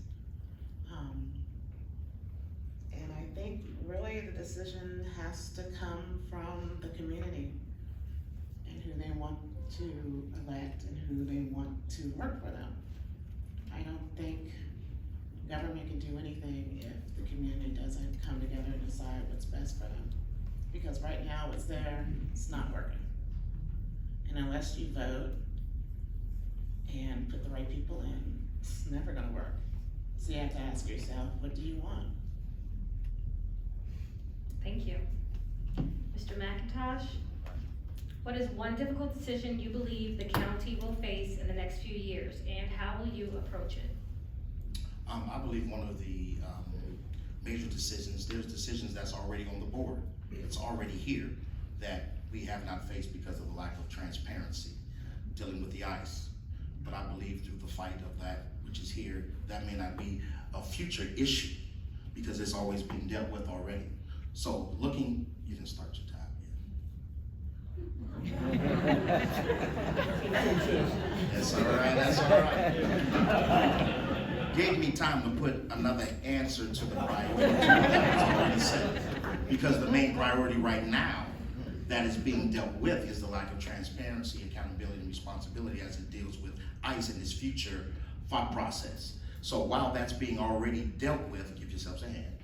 And I think really the decision has to come from the community and who they want to elect and who they want to work for them. I don't think government can do anything if the community doesn't come together and decide what's best for them. Because right now it's there, it's not working. And unless you vote and put the right people in, it's never gonna work. So you have to ask yourself, what do you want? Thank you. Mr. McIntosh, what is one difficult decision you believe the county will face in the next few years, and how will you approach it? I believe one of the major decisions, there's decisions that's already on the board. It's already here that we have not faced because of the lack of transparency dealing with the ICE. But I believe through the fight of that, which is here, that may not be a future issue because it's always been dealt with already. So looking, you can start your time. That's all right, that's all right. Gave me time to put another answer to the priority that was already said. Because the main priority right now that is being dealt with is the lack of transparency, accountability, and responsibility as it deals with ICE in its future thought process. So while that's being already dealt with, give yourselves a hand,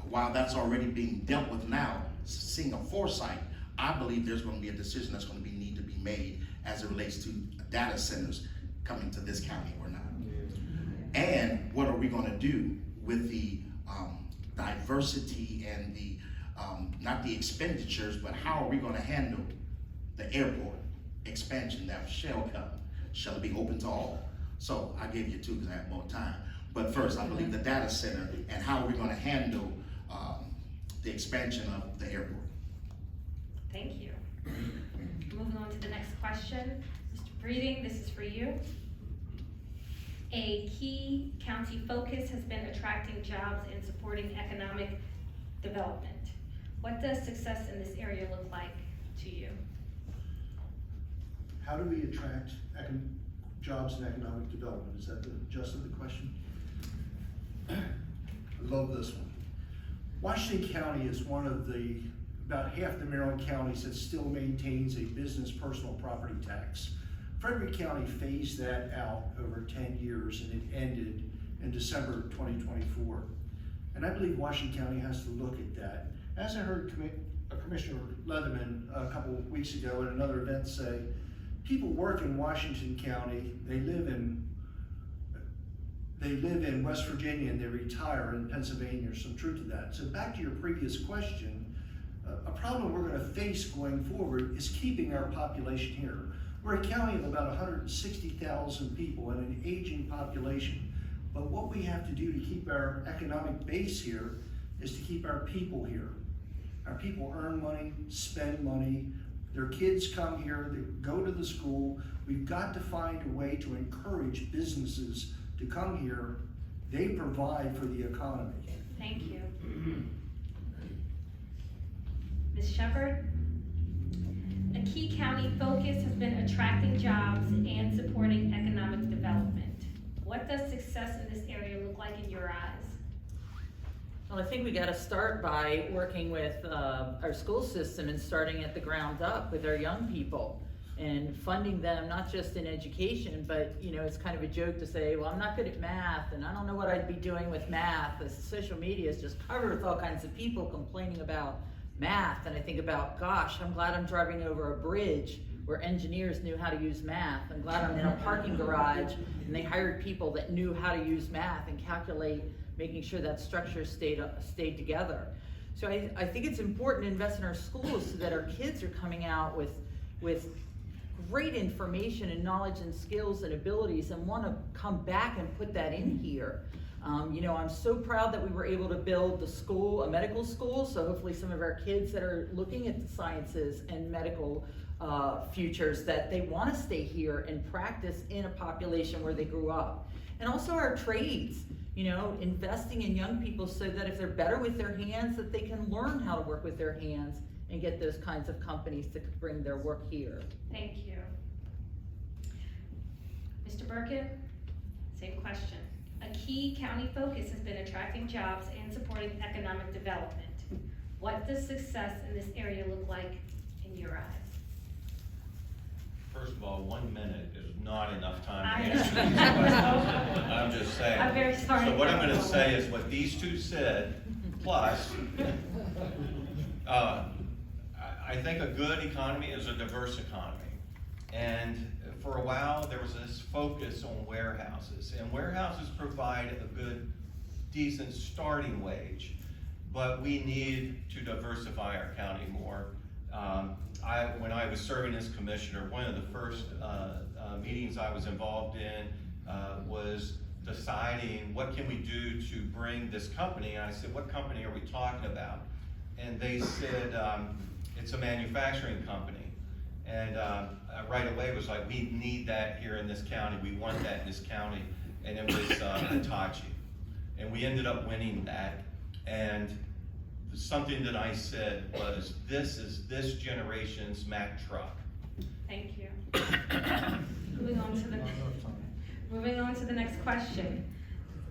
while that's already being dealt with now, seeing a foresight, I believe there's going to be a decision that's going to need to be made as it relates to data centers coming to this county or not. And what are we going to do with the diversity and the, not the expenditures, but how are we gonna handle the airport expansion that shall come? Shall it be open to all? So I gave you two because I have more time. But first, I believe the data center and how are we gonna handle the expansion of the airport. Thank you. Moving on to the next question. Mr. Breeding, this is for you. A key county focus has been attracting jobs and supporting economic development. What does success in this area look like to you? How do we attract jobs and economic development? Is that the gist of the question? I love this one. Washington County is one of the, about half the Maryland counties that still maintains a business personal property tax. Frederick County phased that out over 10 years and it ended in December 2024. And I believe Washington County has to look at that. As I heard Commissioner Leatherman a couple of weeks ago at another event say, people work in Washington County, they live in West Virginia and they retire in Pennsylvania. There's some truth to that. So back to your previous question, a problem we're gonna face going forward is keeping our population here. We're a county of about 160,000 people and an aging population. But what we have to do to keep our economic base here is to keep our people here. Our people earn money, spend money, their kids come here, they go to the school. We've got to find a way to encourage businesses to come here. They provide for the economy. Thank you. Ms. Shepherd? A key county focus has been attracting jobs and supporting economic development. What does success in this area look like in your eyes? Well, I think we gotta start by working with our school system and starting at the ground up with our young people and funding them, not just in education, but you know, it's kind of a joke to say, well, I'm not good at math and I don't know what I'd be doing with math. The social media is just covered with all kinds of people complaining about math. And I think about, gosh, I'm glad I'm driving over a bridge where engineers knew how to use math. I'm glad I'm in a parking garage and they hired people that knew how to use math and calculate, making sure that structure stayed together. So I think it's important to invest in our schools so that our kids are coming out with great information and knowledge and skills and abilities and want to come back and put that in here. You know, I'm so proud that we were able to build the school, a medical school, so hopefully some of our kids that are looking at the sciences and medical futures, that they want to stay here and practice in a population where they grew up. And also our trades, you know, investing in young people so that if they're better with their hands, that they can learn how to work with their hands and get those kinds of companies to bring their work here. Thank you. Mr. Burkett, same question. A key county focus has been attracting jobs and supporting economic development. What does success in this area look like in your eyes? First of all, 1 minute is not enough time I to answer know. these questions. I'm just saying. I'm very sorry. So what I'm gonna say is what these two said, plus, I think a good economy is a diverse economy. And for a while, there was this focus on warehouses, and warehouses provide a good, decent starting wage, but we need to diversify our county more. When I was serving as commissioner, one of the first meetings I was involved in was deciding what can we do to bring this company. And I said, what company are we talking about? And they said, it's a manufacturing company. And right away it was like, we need that here in this county. We want that in this county. And it was Hitachi. And we ended up winning that. And something that I said was, this is this generation's Mack truck. Thank you. Moving on to the next question.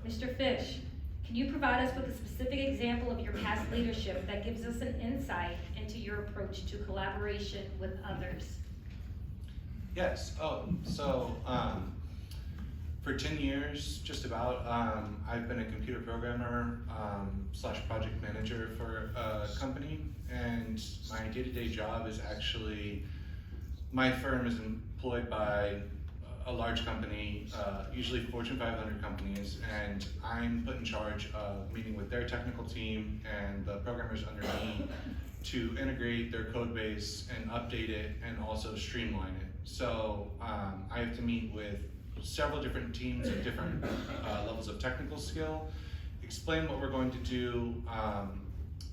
Mr. Fish, can you provide us with a specific example of your past leadership that gives us an insight into your approach to collaboration with others? Yes. For 10 years, just about, I've been a computer programmer / project manager for a company, and my day-to-day job is actually, my firm is employed by a large company, usually Fortune 500 companies, and I'm put in charge of meeting with their technical team and the programmers under me to integrate their code base and update it and also streamline it. So I have to meet with several different teams at different levels of technical skill, explain what we're going to do,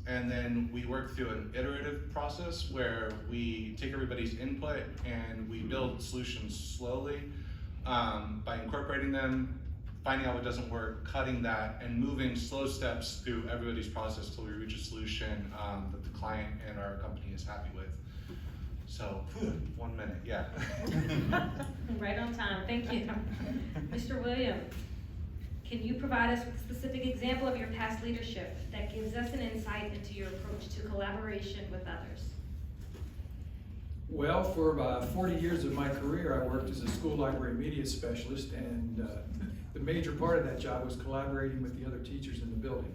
and then we work through an iterative process where we take everybody's input and we build solutions slowly by incorporating them, finding out what doesn't work, cutting that, and moving slow steps through everybody's process till we reach a solution that the client and our company is happy with. So, 1 minute, yeah. Right on time, thank you. Mr. Williams, can you provide us with a specific example of your past leadership that gives us an insight into your approach to collaboration with others? Well, for about 40 years of my career, I worked as a school library media specialist, and the major part of that job was collaborating with the other teachers in the building.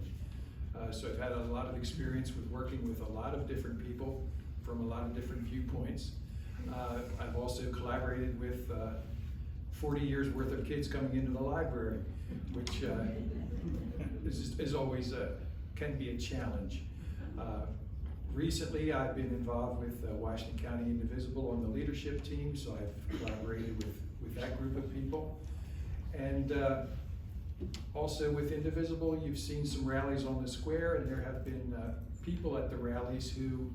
So I've had a lot of experience with working with a lot of different people from a lot of different viewpoints. I've also collaborated with 40 years worth of kids coming into the library, which is always can be a challenge. Recently, I've been involved with Washington County Indivisible on the leadership team, so I've collaborated with that group of people. And also with Indivisible, you've seen some rallies on the square, and there have been people at the rallies who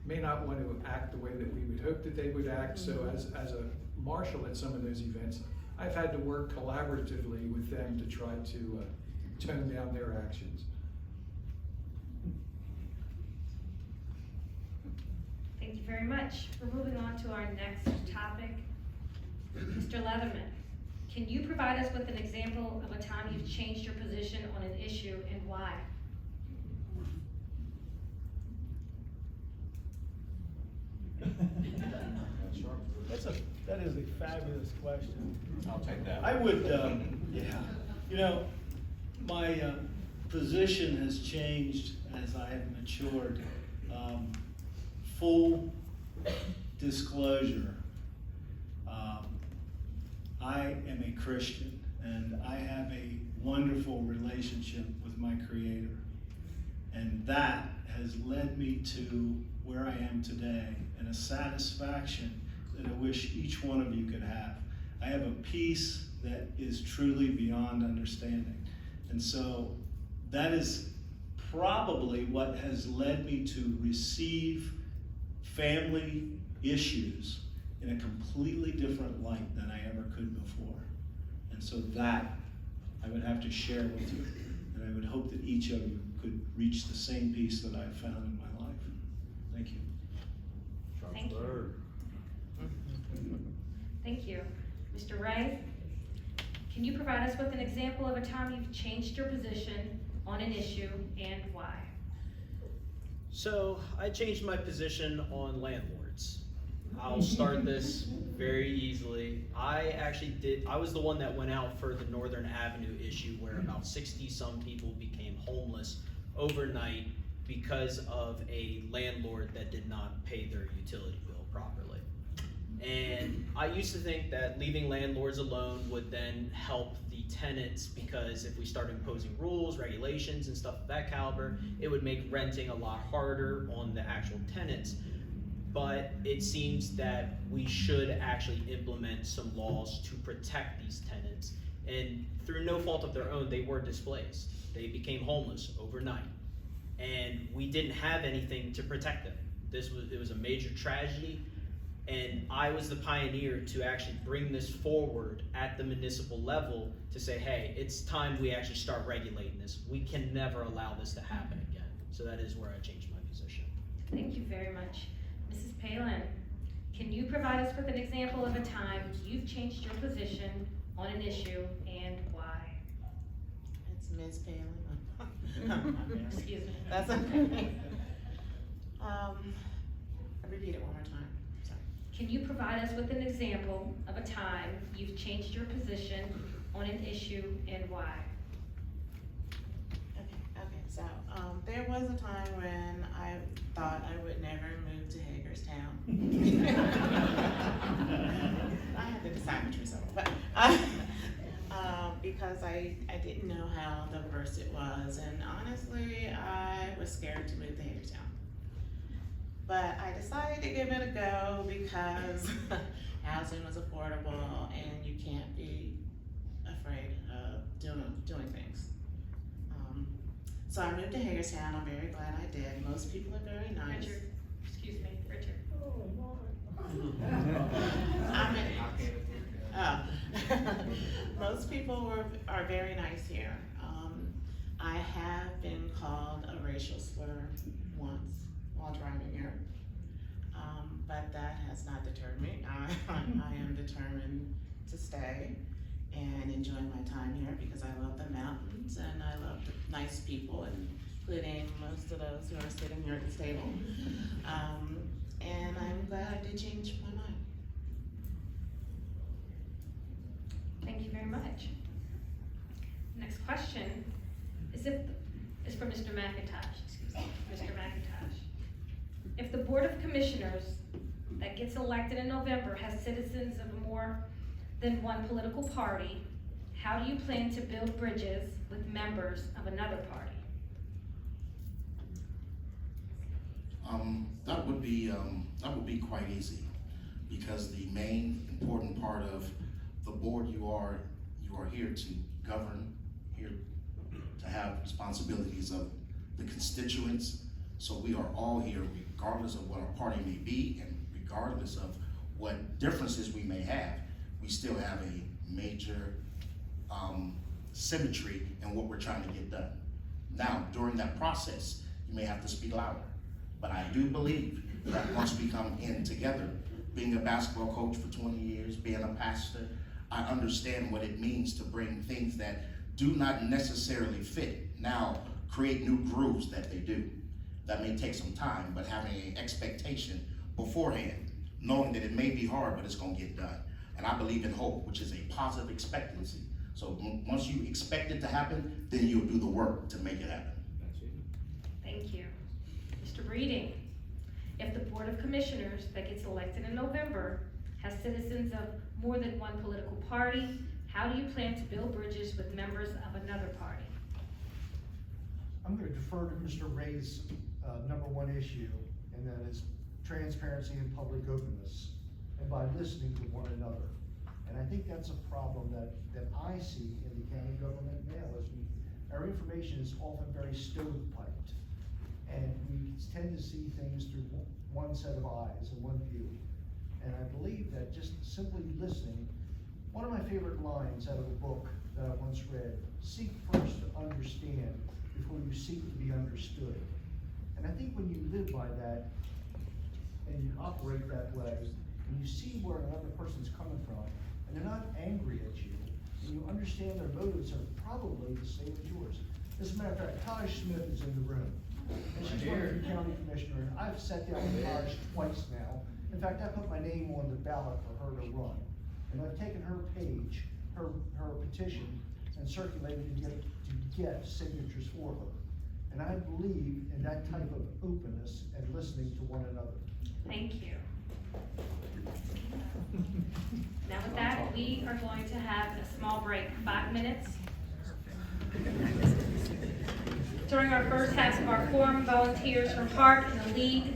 may not want to act the way that we would hope that they would act. So as a marshal at some of those events, I've had to work collaboratively with them to try to tone down their actions. Thank you very much. We're moving on to our next topic. Mr. Leatherman, can you provide us with an example of a time you've changed your position on an issue and why? That is a fabulous question. I'll take that. I would, yeah, you know, my position has changed as I have matured. Full disclosure, I am a Christian, and I have a wonderful relationship with my Creator, and that has led me to where I am today, and a satisfaction that I wish each one of you could have. I have a peace that is truly beyond understanding. And so that is probably what has led me to receive family issues in a completely different light than I ever could before. And so that I would have to share with you. And I would hope that each of you could reach the same peace that I've found in my life. Thank you. Thank you. Thank you. Mr. Ray, can you provide us with an example of a time you've changed your position on an issue and why? So I changed my position on landlords. I'll start this very easily. I was the one that went out for the Northern Avenue issue where about 60 some people became homeless overnight because of a landlord that did not pay their utility bill properly. And I used to think that leaving landlords alone would then help the tenants, because if we start imposing rules, regulations, and stuff of that caliber, it would make renting a lot harder on the actual tenants. But it seems that we should actually implement some laws to protect these tenants. And through no fault of their own, they were displaced. They became homeless overnight. And we didn't have anything to protect them. It was a major tragedy. And I was the pioneer to actually bring this forward at the municipal level to say, hey, it's time we actually start regulating this. We can never allow this to happen again. So that is where I changed my position. Thank you very much. Mrs. Palin, can you provide us with an example of a time you've changed your position on an issue and why? It's Ms. Palin. Excuse me. That's okay. Repeat it one more time. Sorry. Can you provide us with an example of a time you've changed your position on an issue and why? Okay, so there was a time when I thought I would never move to Hagerstown. did the sandwich myself, but, because I didn't know how diverse it was, and honestly, I was scared to move to Hagerstown. But I decided to give it a go because housing was affordable and you can't be afraid of doing things. So I moved to Hagerstown. I'm very glad I did. Most people are very nice. Richard, excuse me, Richard. Most people are very nice here. I have been called a racial slur once while driving here, but that has not deterred me. I am determined to stay and enjoy my time here because I love the mountains and I love the nice people, including most of those who are sitting here at this table. And I'm glad I did change my mind. Thank you very much. Next question is from Mr. McIntosh, excuse me, Mr. McIntosh. If the Board of Commissioners that gets elected in November has citizens of more than one political party, how do you plan to build bridges with members of another party? That would be quite easy, because the main important part of the board, you are here to govern, here to have responsibilities of the constituents. So we are all here regardless of what our party may be and regardless of what differences we may have. We still have a major symmetry in what we're trying to get done. Now, during that process, you may have to speak louder, but I do believe that once we come in together, being a basketball coach for 20 years, being a pastor, I understand what it means to bring things that do not necessarily fit. Now, create new grooves that they do. That may take some time, but having an expectation beforehand, knowing that it may be hard, but it's gonna get done. And I believe in hope, which is a positive expectancy. So once you expect it to happen, then you'll do the work to make it happen. Thank you. Mr. Breeding, if the Board of Commissioners that gets elected in November has citizens of more than one political party, how do you plan to build bridges with members of another party? I'm going to defer to Mr. Ray's number one issue, and that is transparency and public openness, and by listening to one another. And I think that's a problem that I see in the county government now, is our information is often very stovepiped, and we tend to see things through one set of eyes and one view. And I believe that just simply listening, one of my favorite lines out of a book that I once read, seek first to understand before you seek to be understood. And I think when you live by that, and you operate that way, and you see where another person's coming from, and they're not angry at you, and you understand their motives are probably the same as yours. As a matter of fact, Taj Smith is in the room, and she's running for county commissioner, and I've sat down with Taj twice now. In fact, I put my name on the ballot for her to run, and I've taken her page, her petition, and circulated to get signatures for her. And I believe in that type of openness and listening to one another. Thank you. Now with that, we are going to have a small break, 5 minutes. During our first half of our forum, volunteers from HARC and the League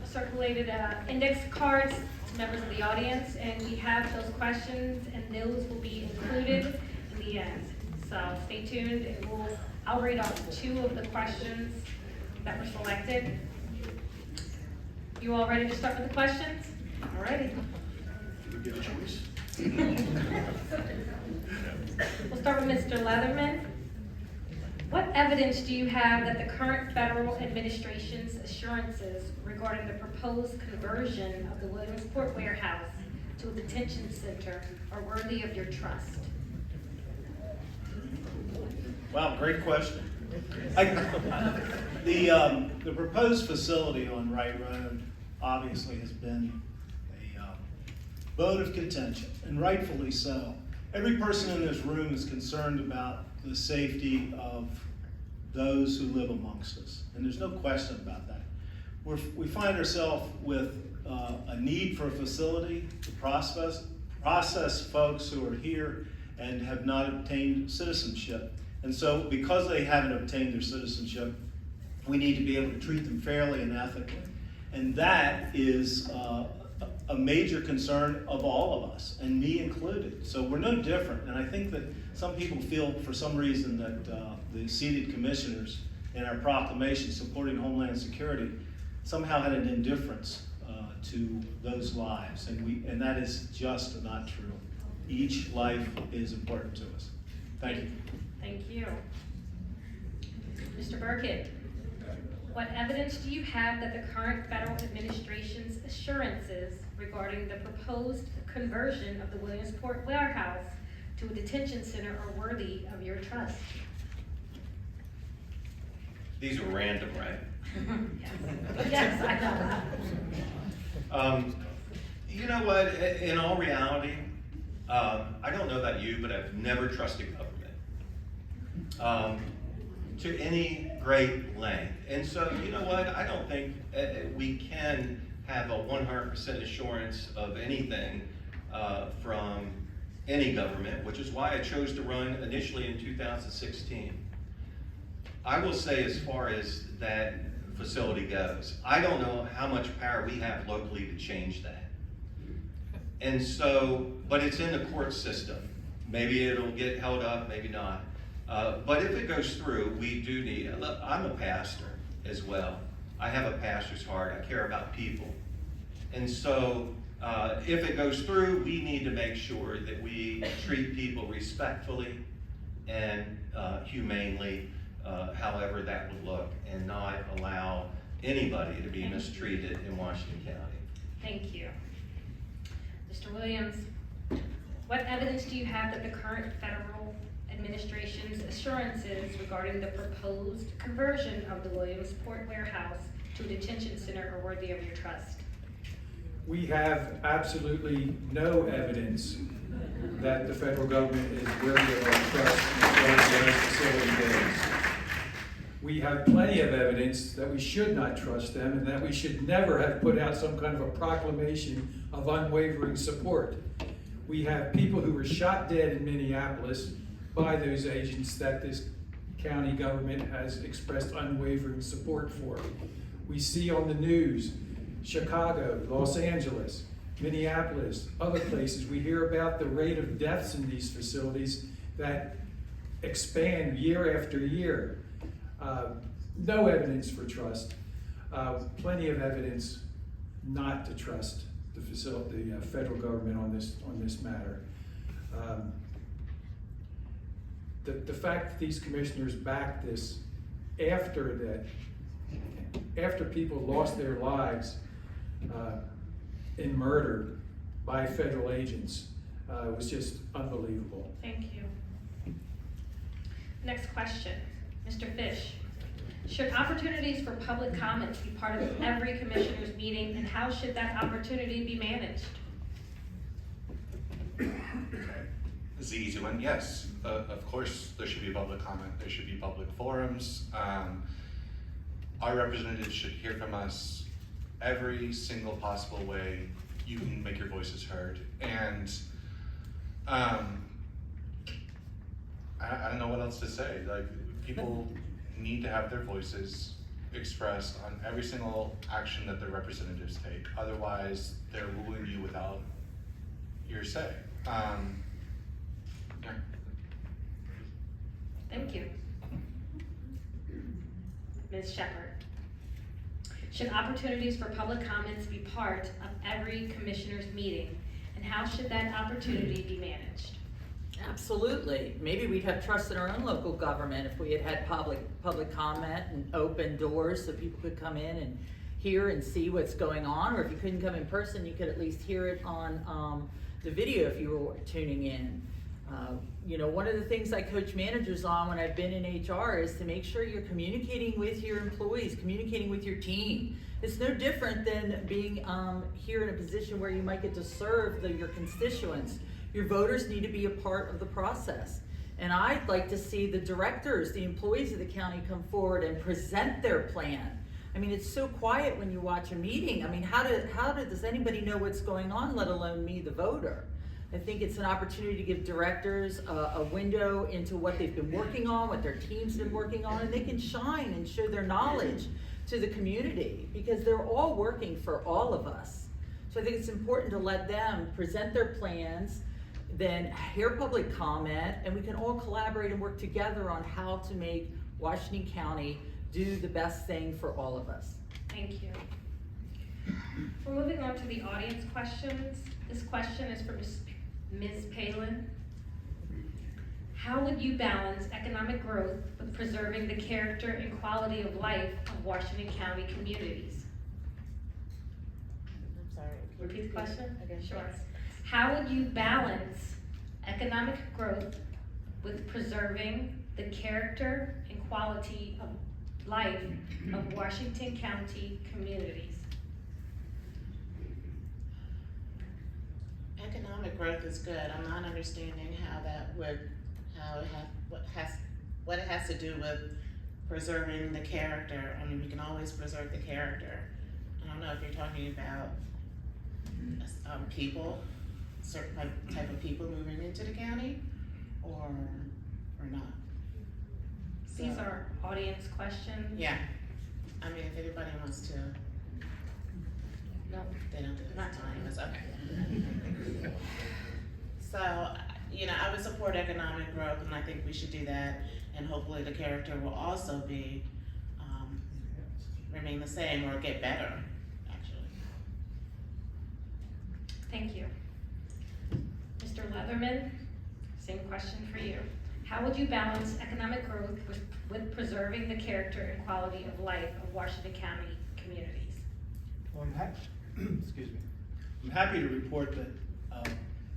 circulated index cards to members of the audience, and we have those questions, and those will be included in the end. So stay tuned, and I'll read off 2 of the questions that were selected. You all ready to start with the questions? All righty. You get a choice. We'll start with Mr. Leatherman. What evidence do you have that the current federal administration's assurances regarding the proposed conversion of the Williamsport warehouse to a detention center are worthy of your trust? Wow, great question. The proposed facility on Wright Road obviously has been a bone of contention, and rightfully so. Every person in this room is concerned about the safety of those who live amongst us, and there's no question about that. We find ourselves with a need for a facility to process folks who are here and have not obtained citizenship. And so because they haven't obtained their citizenship, we need to be able to treat them fairly and ethically. And that is a major concern of all of us, and me included. So we're no different. And I think that some people feel for some reason that the seated commissioners in our proclamation supporting Homeland Security somehow had an indifference to those lives. And that is just not true. Each life is important to us. Thank you. Thank you. Mr. Burkett, what evidence do you have that the current federal administration's assurances regarding the proposed conversion of the Williamsport warehouse to a detention center are worthy of your trust? These are random, right? Yes, I know. You know what, in all reality, I don't know about you, but I've never trusted government to any great length. And so, you know what, I don't think we can have a 100% assurance of anything from any government, which is why I chose to run initially in 2016. I will say, as far as that facility goes, I don't know how much power we have locally to change that. And so, but it's in the court system. Maybe it'll get held up, maybe not. But if it goes through, we do need, I'm a pastor as well. I have a pastor's heart. I care about people. And so if it goes through, we need to make sure that we treat people respectfully and humanely, however that would look, and not allow anybody to be mistreated in Washington County. Thank you. Mr. Williams, what evidence do you have that the current federal administration's assurances regarding the proposed conversion of the Williamsport warehouse to a detention center are worthy of your trust? We have absolutely no evidence that the federal government is worthy of our trust in those facility days. We have plenty of evidence that we should not trust them and that we should never have put out some kind of a proclamation of unwavering support. We have people who were shot dead in Minneapolis by those agents that this county government has expressed unwavering support for. We see on the news, Chicago, Los Angeles, Minneapolis, other places, we hear about the rate of deaths in these facilities that expand year after year. No evidence for trust. Plenty of evidence not to trust the federal government on this matter. The fact that these commissioners backed this after people lost their lives in murder by federal agents was just unbelievable. Thank you. Next question, Mr. Fish. Should opportunities for public comments be part of every commissioner's meeting, and how should that opportunity be managed? This is the easy one. Yes, of course there should be public comment. There should be public forums. Our representatives should hear from us every single possible way you can make your voices heard. And I don't know what else to say. Like, people need to have their voices expressed on every single action that their representatives take. Otherwise, they're ruling you without your say. Yeah. Thank you. Ms. Shepherd. Should opportunities for public comments be part of every commissioner's meeting, and how should that opportunity be managed? Absolutely. Maybe we'd have trust in our own local government if we had public comment and open doors so people could come in and hear and see what's going on. Or if you couldn't come in person, you could at least hear it on the video if you were tuning in. You know, one of the things I coach managers on when I've been in HR is to make sure you're communicating with your employees, communicating with your team. It's no different than being here in a position where you might get to serve your constituents. Your voters need to be a part of the process. And I'd like to see the directors, the employees of the county come forward and present their plan. I mean, it's so quiet when you watch a meeting. I mean, how does anybody know what's going on, let alone me, the voter? I think it's an opportunity to give directors a window into what they've been working on, what their team's been working on, and they can shine and show their knowledge to the community, because they're all working for all of us. So I think it's important to let them present their plans, then hear public comment, and we can all collaborate and work together on how to make Washington County do the best thing for all of us. Thank you. We're moving on to the audience questions. This question is for Ms. Palin. How would you balance economic growth with preserving the character and quality of life of Washington County communities? I'm sorry. Repeat the question? Okay, Sure. thanks. How would you balance economic growth with preserving the character and quality of life of Washington County communities? Economic growth is good. I'm not understanding what it has to do with preserving the character. I mean, we can always preserve the character. I don't know if you're talking about people, certain type of people moving into the county, or not. These So, are audience questions. yeah. I mean, if anybody wants to, No. they don't do it. Not It's okay. So, I would support economic growth, and I think we should do that, and hopefully the character will also be, remain the same or get better, actually. Thank you. Mr. Leatherman, same question for you. How would you balance economic growth with preserving the character and quality of life of Washington County communities? Well, excuse me. I'm happy to report that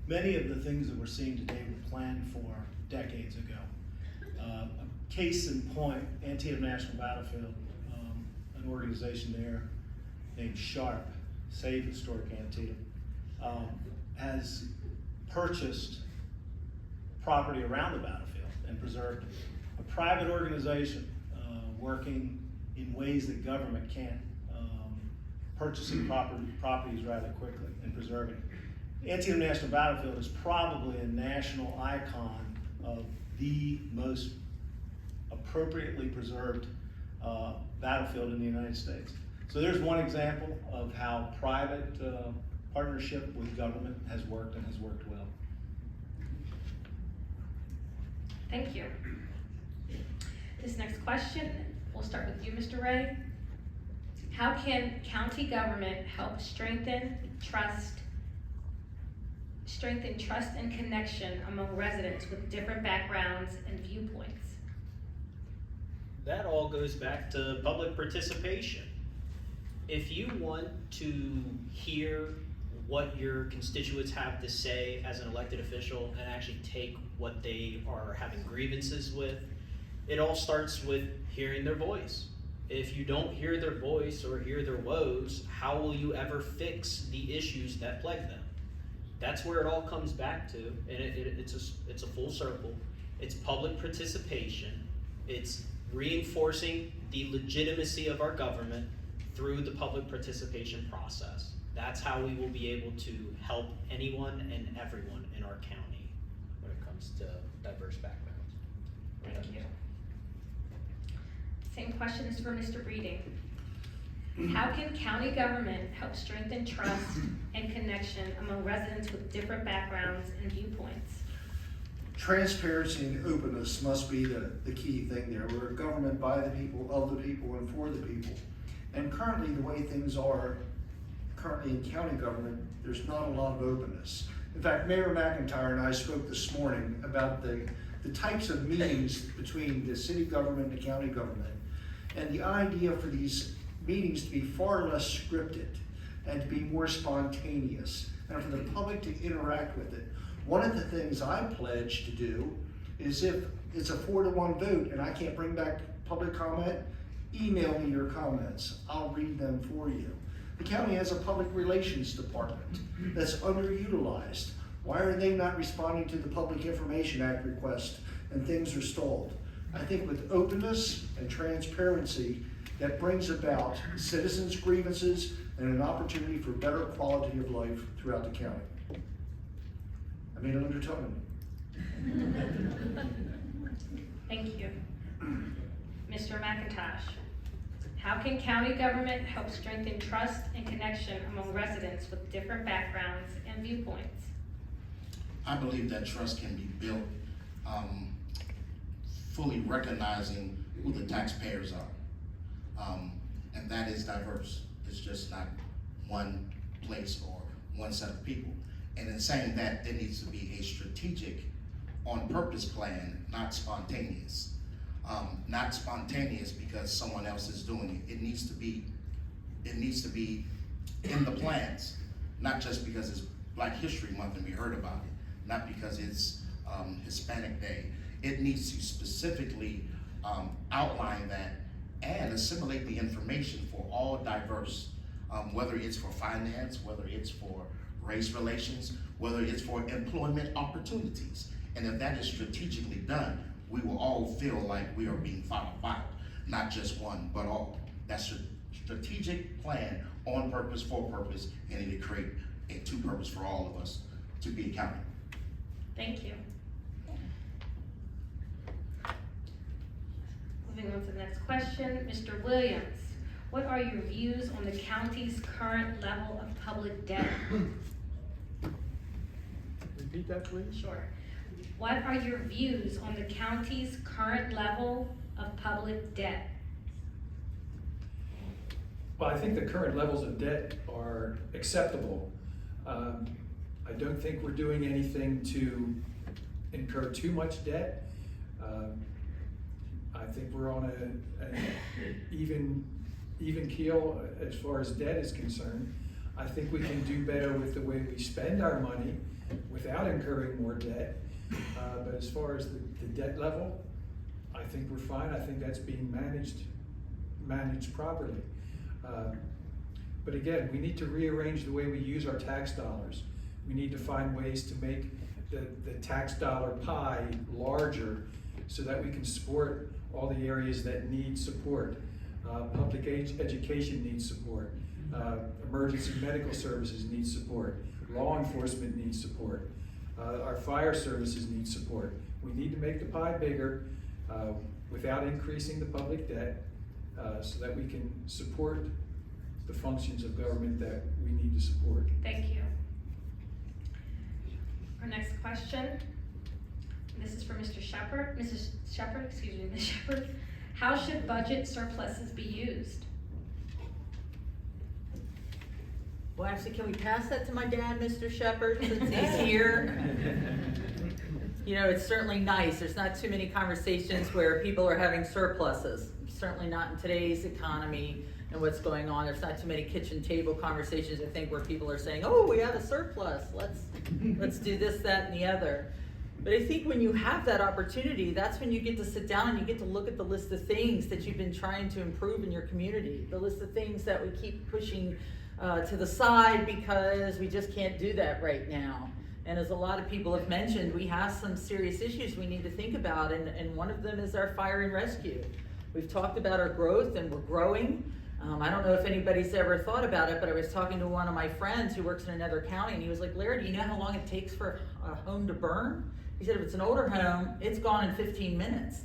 many of the things that we're seeing today were planned for decades ago. A case in point, Antietam National Battlefield, an organization there named HARC, Save Historic Antietam, has purchased property around the battlefield and preserved it. A private organization working in ways that government can't, purchasing properties rather quickly and preserving it. Antietam National Battlefield is probably a national icon of the most appropriately preserved battlefield in the United States. So there's one example of how private partnership with government has worked and has worked well. Thank you. This next question, we'll start with you, Mr. Ray. How can county government help strengthen trust and connection among residents with different backgrounds and viewpoints? That all goes back to public participation. If you want to hear what your constituents have to say as an elected official and actually take what they are having grievances with, it all starts with hearing their voice. If you don't hear their voice or hear their woes, how will you ever fix the issues that plague them? That's where it all comes back to, and it's a full circle. It's public participation. It's reinforcing the legitimacy of our government through the public participation process. That's how we will be able to help anyone and everyone in our county when it comes to diverse backgrounds. Thank you. Same question is for Mr. Breeding. How can county government help strengthen trust and connection among residents with different backgrounds and viewpoints? Transparency and openness must be the key thing there. We're a government by the people, of the people, and for the people. And currently, the way things are currently in county government, there's not a lot of openness. In fact, Mayor McIntyre and I spoke this morning about the types of meetings between the city government and the county government. And the idea for these meetings to be far less scripted and to be more spontaneous and for the public to interact with it. One of the things I pledge to do is, if it's a 4-to-1 vote and I can't bring back public comment, email me your comments. I'll read them for you. The county has a public relations department that's underutilized. Why are they not responding to the Public Information Act request and things are stalled? I think with openness and transparency, that brings about citizens' grievances and an opportunity for better quality of life throughout the county. I made it under time. Thank you. Mr. McIntosh, how can county government help strengthen trust and connection among residents with different backgrounds and viewpoints? I believe that trust can be built fully recognizing who the taxpayers are. And that is diverse. It's just not one place or one set of people. And in saying that, there needs to be a strategic, on-purpose plan, not spontaneous. Not spontaneous because someone else is doing it. It needs to be in the plans, not just because it's Black History Month and we heard about it, not because it's Hispanic Day. It needs to specifically outline that and assimilate the information for all diverse, whether it's for finance, whether it's for race relations, whether it's for employment opportunities. And if that is strategically done, we will all feel like we are being followed, not just one, but all. That's a strategic plan on purpose, for purpose, and it will create a to purpose for all of us to be accountable. Thank you. Moving on to the next question, Mr. Williams, what are your views on the county's current level of public debt? Repeat that, please. Sure. What are your views on the county's current level of public debt? Well, I think the current levels of debt are acceptable. I don't think we're doing anything to incur too much debt. I think we're on an even keel as far as debt is concerned. I think we can do better with the way we spend our money without incurring more debt. But as far as the debt level, I think we're fine. I think that's being managed properly. But again, we need to rearrange the way we use our tax dollars. We need to find ways to make the tax dollar pie larger so that we can support all the areas that need support. Public education needs support. Emergency medical services need support. Law enforcement needs support. Our fire services need support. We need to make the pie bigger without increasing the public debt so that we can support the functions of government that we need to support. Thank you. Our next question, this is for Mr. Shepherd. Ms. Shepherd. How should budget surpluses be used? Well, actually, can we pass that to my dad, Mr. Shepherd, since he's here? You know, it's certainly nice. There's not too many conversations where people are having surpluses. Certainly not in today's economy and what's going on. There's not too many kitchen table conversations, I think, where people are saying, oh, we have a surplus. Let's do this, that, and the other. But I think when you have that opportunity, that's when you get to sit down and you get to look at the list of things that you've been trying to improve in your community, the list of things that we keep pushing to the side because we just can't do that right now. And as a lot of people have mentioned, we have some serious issues we need to think about, and one of them is our fire and rescue. We've talked about our growth, and we're growing. I don't know if anybody's ever thought about it, but I was talking to one of my friends who works in another county, and he was like, Larry, do you know how long it takes for a home to burn? He said if it's an older home, it's gone in 15 minutes.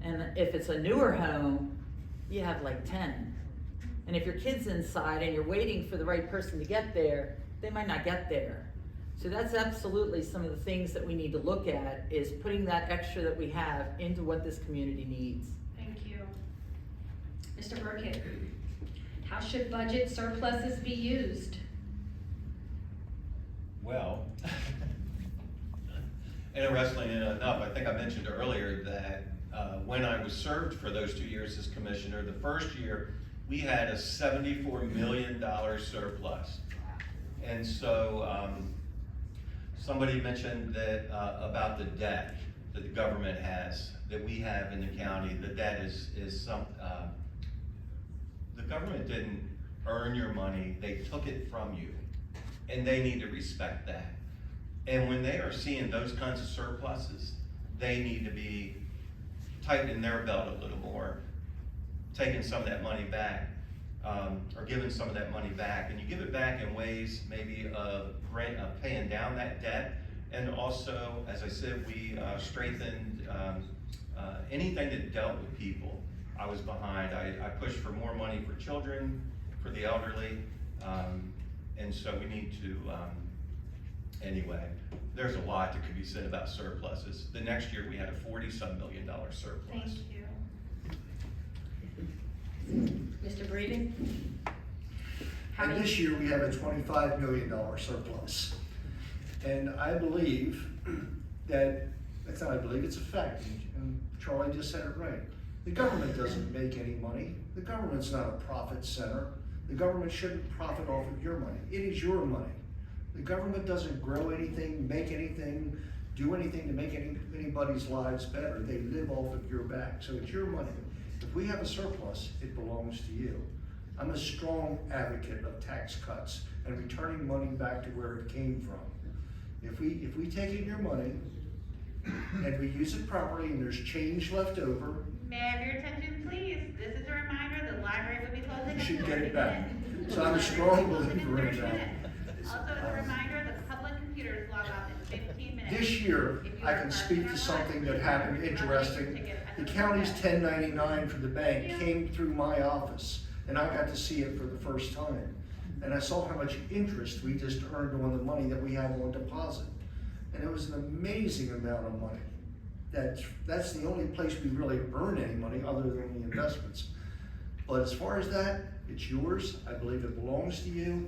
And if it's a newer home, you have like 10. And if your kid's inside and you're waiting for the right person to get there, they might not get there. So that's absolutely some of the things that we need to look at, is putting that extra that we have into what this community needs. Thank you. Mr. Burkett, how should budget surpluses be used? Well, interestingly enough, I think I mentioned earlier that when I was served for those 2 years as commissioner, the first year we had a $74 million surplus. And so somebody mentioned that about the debt that the government has, that we have in the county. The debt is some, the government didn't earn your money, they took it from you. And they need to respect that. And when they are seeing those kinds of surpluses, they need to be tightening their belt a little more, taking some of that money back, or giving some of that money back. And you give it back in ways maybe of paying down that debt, And also, as I said, we strengthened anything that dealt with people. I was behind. I pushed for more money for children, for the elderly, and so we need to, anyway, there's a lot that could be said about surpluses. The next year, we had a $40-some million surplus. Thank you. Mr. Breeden? How And do you- this year, we have a $25 million surplus. And I believe that, that's not I believe, it's a fact, and Charlie just said it right. The government doesn't make any money. The government's not a profit center. The government shouldn't profit off of your money. It is your money. The government doesn't grow anything, make anything, do anything to make anybody's lives better. They live off of your back, so it's your money. If we have a surplus, it belongs to you. I'm a strong advocate of tax cuts and returning money back to where it came from. If we take in your money and we use it properly and there's change left over, May I have your attention, please? This is a reminder, the library will be closing you in should 30 get it back. minutes. So I'm a strong believer in 30 that. minutes. Also, as a reminder, the public computers log off in 15 minutes. This year, If you I are can parked speak in to our something lot, that happened please interesting. ticket at The the county's front. 1099 for the bank came through my office, and I got to see it for the first time. And I saw how much interest we just earned on the money that we have on deposit. And it was an amazing amount of money. That's the only place we really earn any money other than the investments. But as far as that, it's yours. I believe it belongs to you.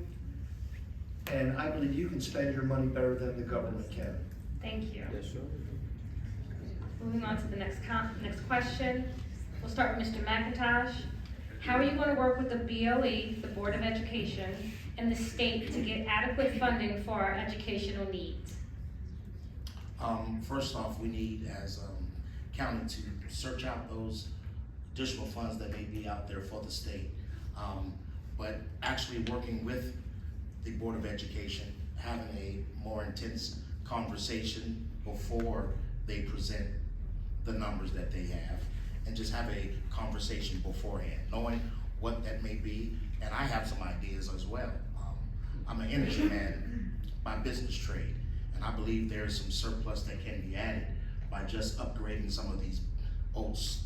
And I believe you can spend your money better than the government can. Thank you. Yes, sir. Moving on to the next question. We'll start with Mr. McIntosh. How are you going to work with the BOE, the Board of Education, and the state to get adequate funding for our educational needs? First off, we need, as county, to search out those additional funds that may be out there for the state. But actually working with the Board of Education, having a more intense conversation before they present the numbers that they have, and just have a conversation beforehand, knowing what that may be. And I have some ideas as well. I'm an energy man by business trade, and I believe there's some surplus that can be added by just upgrading some of these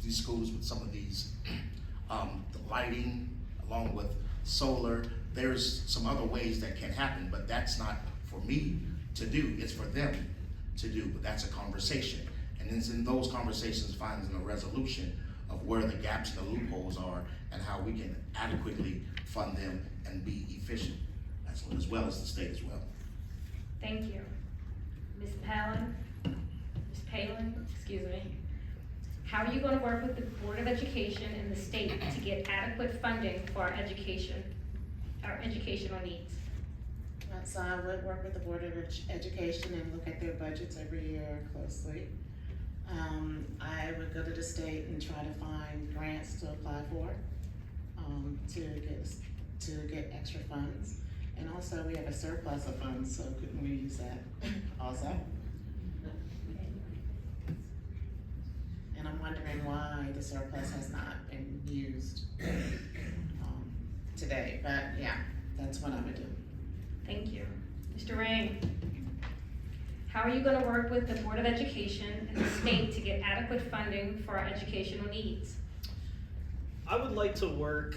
these schools with some of these the lighting, along with solar. There's some other ways that can happen, but that's not for me to do. It's for them to do. But that's a conversation, and it's in those conversations finding a resolution of where the gaps and the loopholes are, and how we can adequately fund them and be efficient, as well as the state as well. Thank you. Ms. Palin, excuse me. How are you going to work with the Board of Education and the state to get adequate funding for our educational needs? So I would work with the Board of Education and look at their budgets every year closely. I would go to the state and try to find grants to apply for, to get extra funds. And also, we have a surplus of funds, so couldn't we use that also? And I'm wondering why the surplus has not been used today, but yeah, that's what I would do. Thank you. Mr. Rain, how are you going to work with the Board of Education and the state to get adequate funding for our educational needs? I would like to work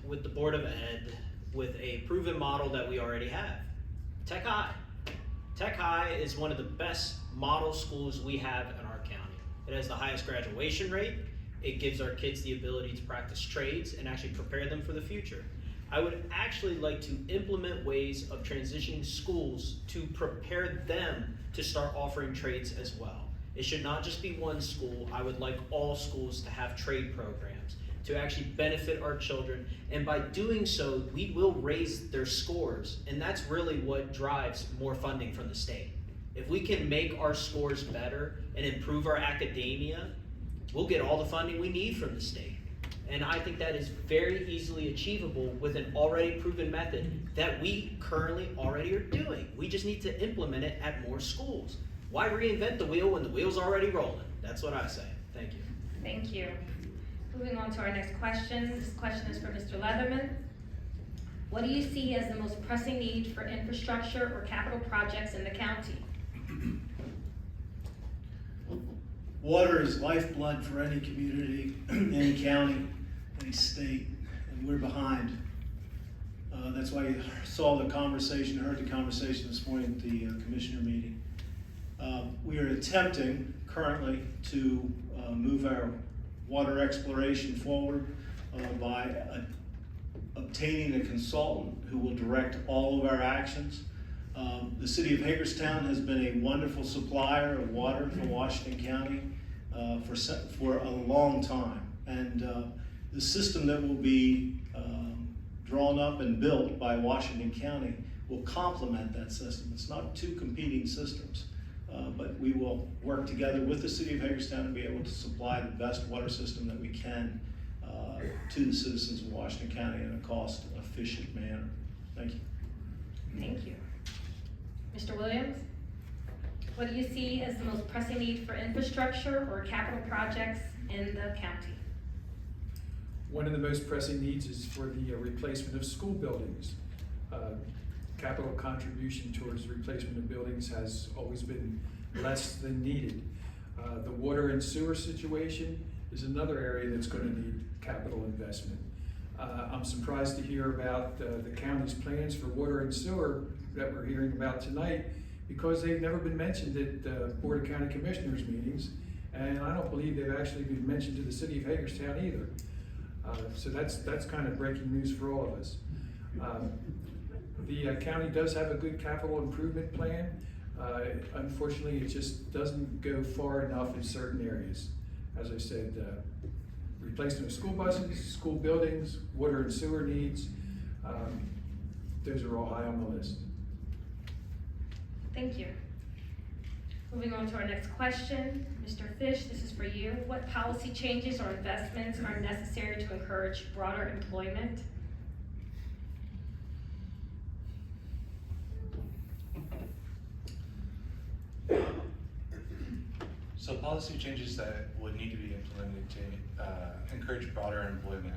with the Board of Ed with a proven model that we already have. Tech High. Tech High is one of the best model schools we have in our county. It has the highest graduation rate. It gives our kids the ability to practice trades and actually prepare them for the future. I would actually like to implement ways of transitioning schools to prepare them to start offering trades as well. It should not just be one school. I would like all schools to have trade programs to actually benefit our children. And by doing so, we will raise their scores. And that's really what drives more funding from the state. If we can make our scores better and improve our academia, we'll get all the funding we need from the state. And I think that is very easily achievable with an already proven method that we currently already are doing. We just need to implement it at more schools. Why reinvent the wheel when the wheel's already rolling? That's what I say. Thank you. Thank you. Moving on to our next question. This question is for Mr. Leatherman. What do you see as the most pressing need for infrastructure or capital projects in the county? Water is lifeblood for any community, any county, any state, and we're behind. That's why you saw the conversation, heard the conversation this morning at the commissioner meeting. We are attempting currently to move our water exploration forward by obtaining a consultant who will direct all of our actions. The city of Hagerstown has been a wonderful supplier of water for Washington County for a long time. And the system that will be drawn up and built by Washington County will complement that system. It's not two competing systems, but we will work together with the city of Hagerstown to be able to supply the best water system that we can to the citizens of Washington County in a cost-efficient manner. Thank you. Thank you. Mr. Williams, what do you see as the most pressing need for infrastructure or capital projects in the county? One of the most pressing needs is for the replacement of school buildings. Capital contribution towards the replacement of buildings has always been less than needed. The water and sewer situation is another area that's going to need capital investment. I'm surprised to hear about the county's plans for water and sewer that we're hearing about tonight, because they've never been mentioned at Board of County Commissioners meetings, and I don't believe they've actually been mentioned to the city of Hagerstown either. So that's kind of breaking news for all of us. The county does have a good capital improvement plan. Unfortunately, it just doesn't go far enough in certain areas. As I said, replacement of school buses, school buildings, water and sewer needs, those are all high on the list. Thank you. Moving on to our next question. Mr. Fish, this is for you. What policy changes or investments are necessary to encourage broader employment? So policy changes that would need to be implemented to encourage broader employment.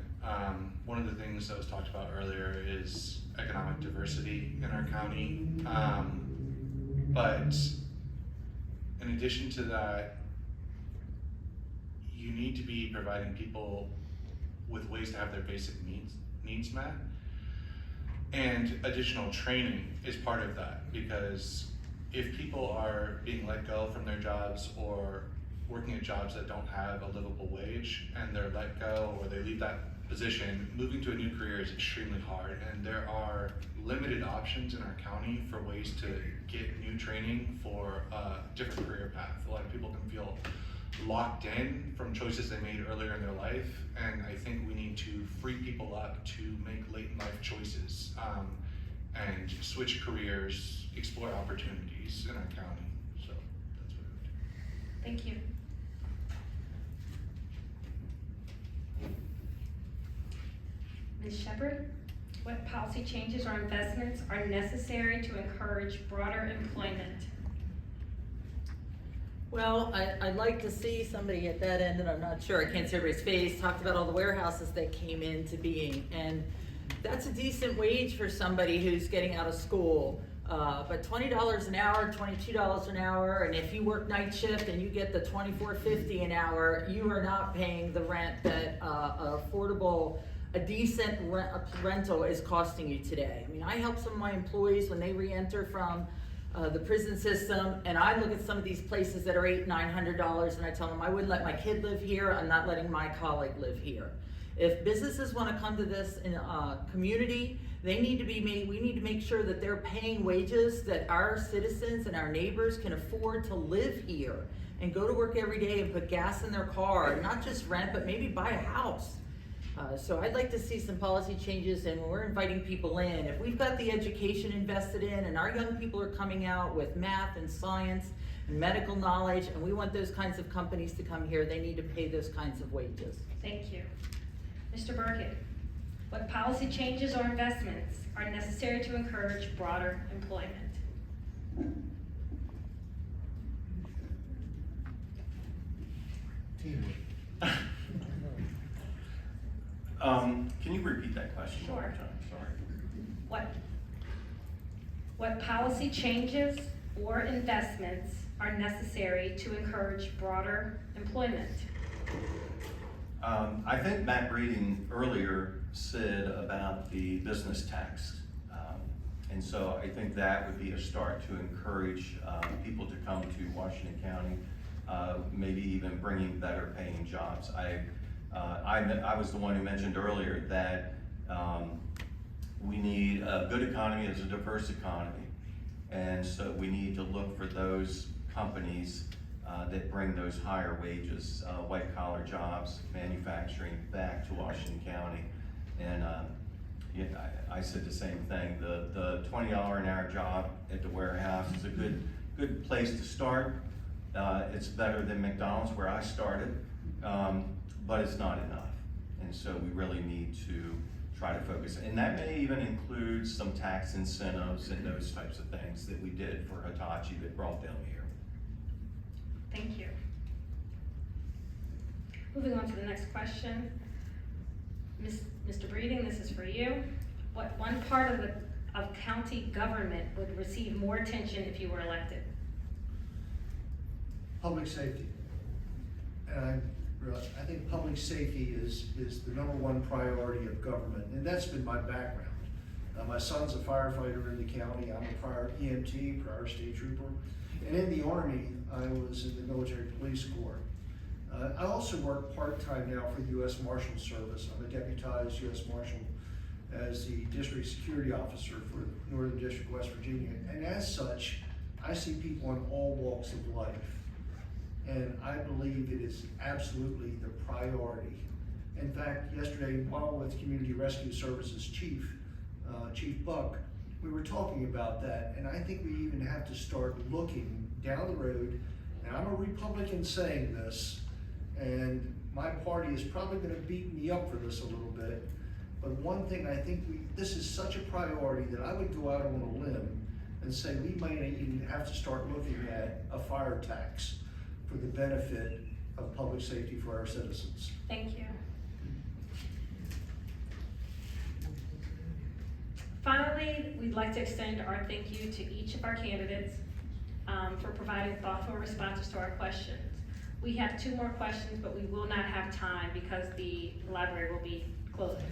One of the things that was talked about earlier is economic diversity in our county. But in addition to that, you need to be providing people with ways to have their basic needs met. And additional training is part of that, because if people are being let go from their jobs or working at jobs that don't have a livable wage and they're let go or they leave that position, moving to a new career is extremely hard, and there are limited options in our county for ways to get new training for a different career path. A lot of people can feel locked in from choices they made earlier in their life, and I think we need to free people up to make late in life choices and switch careers, explore opportunities in our county. So that's what I would do. Thank you. Ms. Shepherd, what policy changes or investments are necessary to encourage broader employment? Well, I'd like to see somebody at that end, and I'm not sure, I can't see everybody's face, talked about all the warehouses that came into being. And that's a decent wage for somebody who's getting out of school. But $20 an hour, $22 an hour, and if you work night shift and you get the $24.50 an hour, you are not paying the rent that a decent rental is costing you today. I mean, I help some of my employees when they re-enter from the prison system, and I look at some of these places that are $800, $900, and I tell them I wouldn't let my kid live here, I'm not letting my colleague live here. If businesses want to come to this in a community, we need to make sure that they're paying wages that our citizens and our neighbors can afford to live here and go to work every day and put gas in their car, not just rent, but maybe buy a house. So I'd like to see some policy changes, and when we're inviting people in, if we've got the education invested in and our young people are coming out with math and science and medical knowledge, and we want those kinds of companies to come here, they need to pay those kinds of wages. Thank you. Mr. Burkett, what policy changes or investments are necessary to encourage broader employment? Can you repeat that question one more Sure. time? Sorry. What policy changes or investments are necessary to encourage broader employment? I think Matt Breeding earlier said about the business tax. And so I think that would be a start to encourage people to come to Washington County, maybe even bringing better paying jobs. I was the one who mentioned earlier that we need a good economy as a diverse economy. And so we need to look for those companies that bring those higher wages, white collar jobs, manufacturing back to Washington County. And yeah, I said the same thing. The $20 an hour job at the warehouse is a good place to start. It's better than McDonald's where I started, but it's not enough. And so we really need to try to focus. And that may even include some tax incentives and those types of things that we did for Hitachi that brought them here. Thank you. Moving on to the next question. Mr. Breeding, this is for you. What one part of county government would receive more attention if you were elected? Public safety. And I think public safety is the #1 priority of government, and that's been my background. My son's a firefighter in the county. I'm a prior EMT, prior state trooper. And in the Army, I was in the military police corps. I also work part-time now for the U.S. Marshal Service. I'm a deputized U.S. Marshal as the District Security Officer for Northern District, West Virginia. And as such, I see people in all walks of life. And I believe it is absolutely the priority. In fact, yesterday, while with Community Rescue Services Chief Buck, we were talking about that, and I think we even have to start looking down the road. And I'm a Republican saying this, and my party is probably gonna beat me up for this a little bit, but one thing I think this is such a priority that I would go out on a limb and say we might even have to start looking at a fire tax for the benefit of public safety for our citizens. Thank you. Finally, we'd like to extend our thank you to each of our candidates for providing thoughtful responses to our questions. We have 2 more questions, but we will not have time because the library will be closing.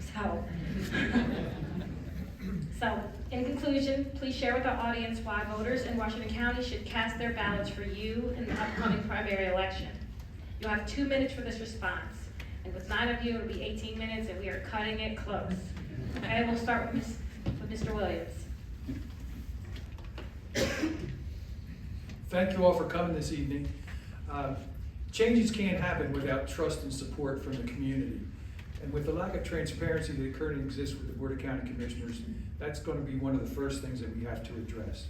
So, in conclusion, please share with our audience why voters in Washington County should cast their ballots for you in the upcoming primary election. You'll have 2 minutes for this response. And with 9 of you, it'll be 18 minutes, and we are cutting it close. Okay, we'll start with Mr. Williams. Thank you all for coming this evening. Changes can't happen without trust and support from the community. And with the lack of transparency that currently exists with the Board of County Commissioners, that's going to be one of the first things that we have to address.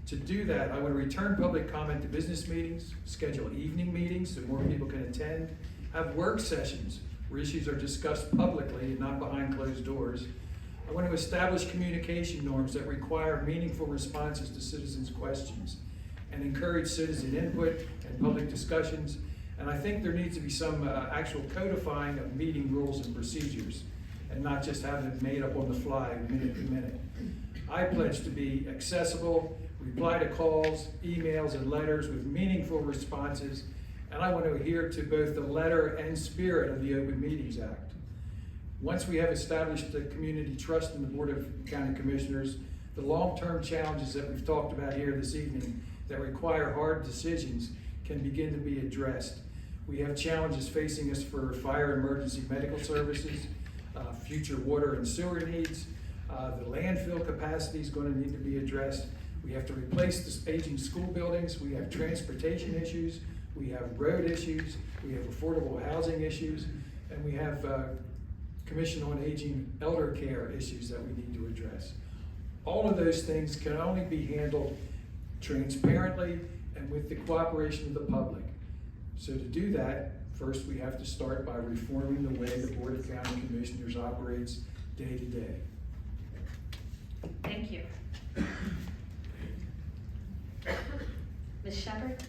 To do that, I want to return public comment to business meetings, schedule evening meetings so more people can attend, have work sessions where issues are discussed publicly and not behind closed doors. I want to establish communication norms that require meaningful responses to citizens' questions and encourage citizen input and public discussions. And I think there needs to be some actual codifying of meeting rules and procedures and not just having it made up on the fly minute to minute. I pledge to be accessible, reply to calls, emails, and letters with meaningful responses, and I want to adhere to both the letter and spirit of the Open Meetings Act. Once we have established the community trust in the Board of County Commissioners, the long-term challenges that we've talked about here this evening that require hard decisions can begin to be addressed. We have challenges facing us for fire emergency medical services, future water and sewer needs. The landfill capacity is going to need to be addressed. We have to replace the aging school buildings. We have transportation issues. We have road issues. We have affordable housing issues. And we have Commission on Aging elder care issues that we need to address. All of those things can only be handled transparently and with the cooperation of the public. So to do that, first we have to start by reforming the way the Board of County Commissioners operates day to day. Thank you. Ms. Shepherd?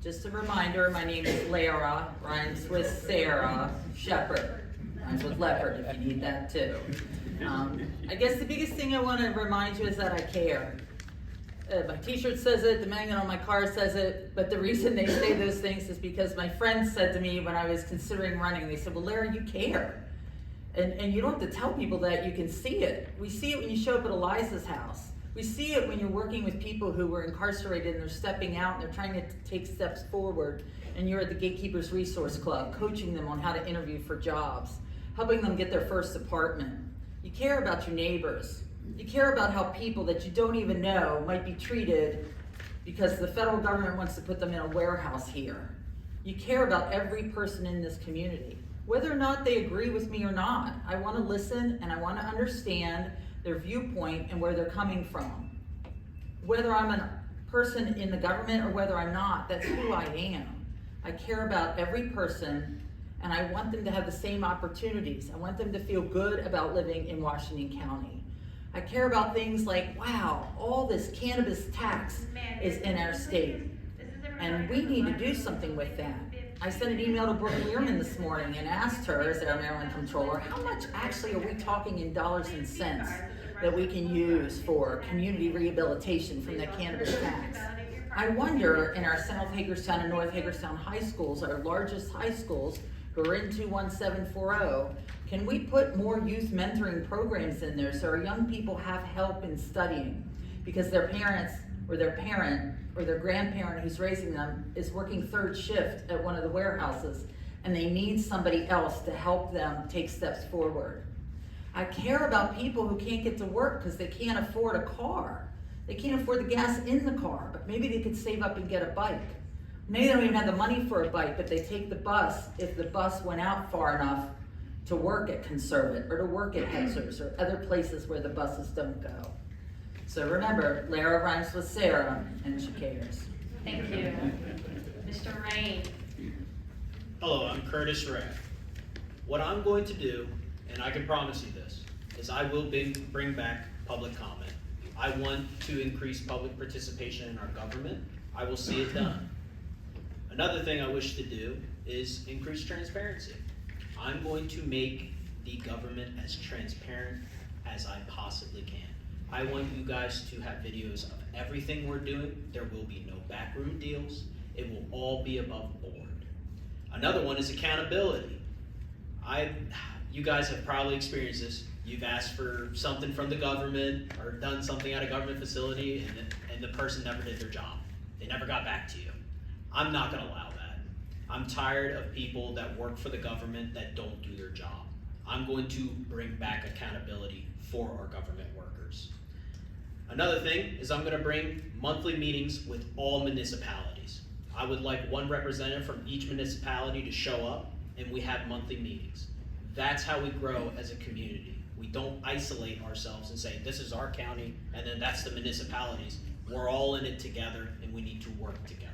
Just a reminder, my name is Lara, rhymes with Sarah, Shepherd, rhymes with leopard if you need that too. I guess the biggest thing I want to remind you is that I care. My t-shirt says it, the magnet on my car says it, but the reason they say those things is because my friends said to me when I was considering running, they said, well, Larry, you care. And you don't have to tell people that, you can see it. We see it when you show up at Eliza's house. We see it when you're working with people who were incarcerated and they're stepping out and they're trying to take steps forward, and you're at the Gatekeepers Resource Club, coaching them on how to interview for jobs, helping them get their first apartment. You care about your neighbors. You care about how people that you don't even know might be treated because the federal government wants to put them in a warehouse here. You care about every person in this community, whether or not they agree with me or not. I want to listen and I want to understand their viewpoint and where they're coming from. Whether I'm a person in the government or whether I'm not, that's who I am. I care about every person, and I want them to have the same opportunities. I want them to feel good about living in Washington County. I care about things like, wow, all this cannabis tax is in our state, and we need to do something with that. I sent an email to Brooke Learman this morning and asked her, as our Maryland Comptroller, how much actually are we talking in dollars and cents that we can use for community rehabilitation from that cannabis tax? I wonder, in our South Hagerstown and North Hagerstown high schools, our largest high schools, who are in 21740, can we put more youth mentoring programs in there so our young people have help in studying because their parents or their parent or their grandparent who's raising them is working third shift at one of the warehouses and they need somebody else to help them take steps forward. I care about people who can't get to work because they can't afford a car. They can't afford the gas in the car, but maybe they could save up and get a bike. Maybe they don't even have the money for a bike, but they take the bus if the bus went out far enough to work at Conservative or to work at Hetzer's or other places where the buses don't go. So remember, Lara rhymes with Sarah, and she cares. Thank you. Mr. Rain. Hello, I'm Curtis Ray. What I'm going to do, and I can promise you this, is I will bring back public comment. I want to increase public participation in our government. I will see it done. Another thing I wish to do is increase transparency. I'm going to make the government as transparent as I possibly can. I want you guys to have videos of everything we're doing. There will be no backroom deals. It will all be above board. Another one is accountability. You guys have probably experienced this. You've asked for something from the government or done something at a government facility and the person never did their job. They never got back to you. I'm not gonna allow that. I'm tired of people that work for the government that don't do their job. I'm going to bring back accountability for our government workers. Another thing is I'm gonna bring monthly meetings with all municipalities. I would like one representative from each municipality to show up and we have monthly meetings. That's how we grow as a community. We don't isolate ourselves and say, this is our county and then that's the municipalities. We're all in it together and we need to work together.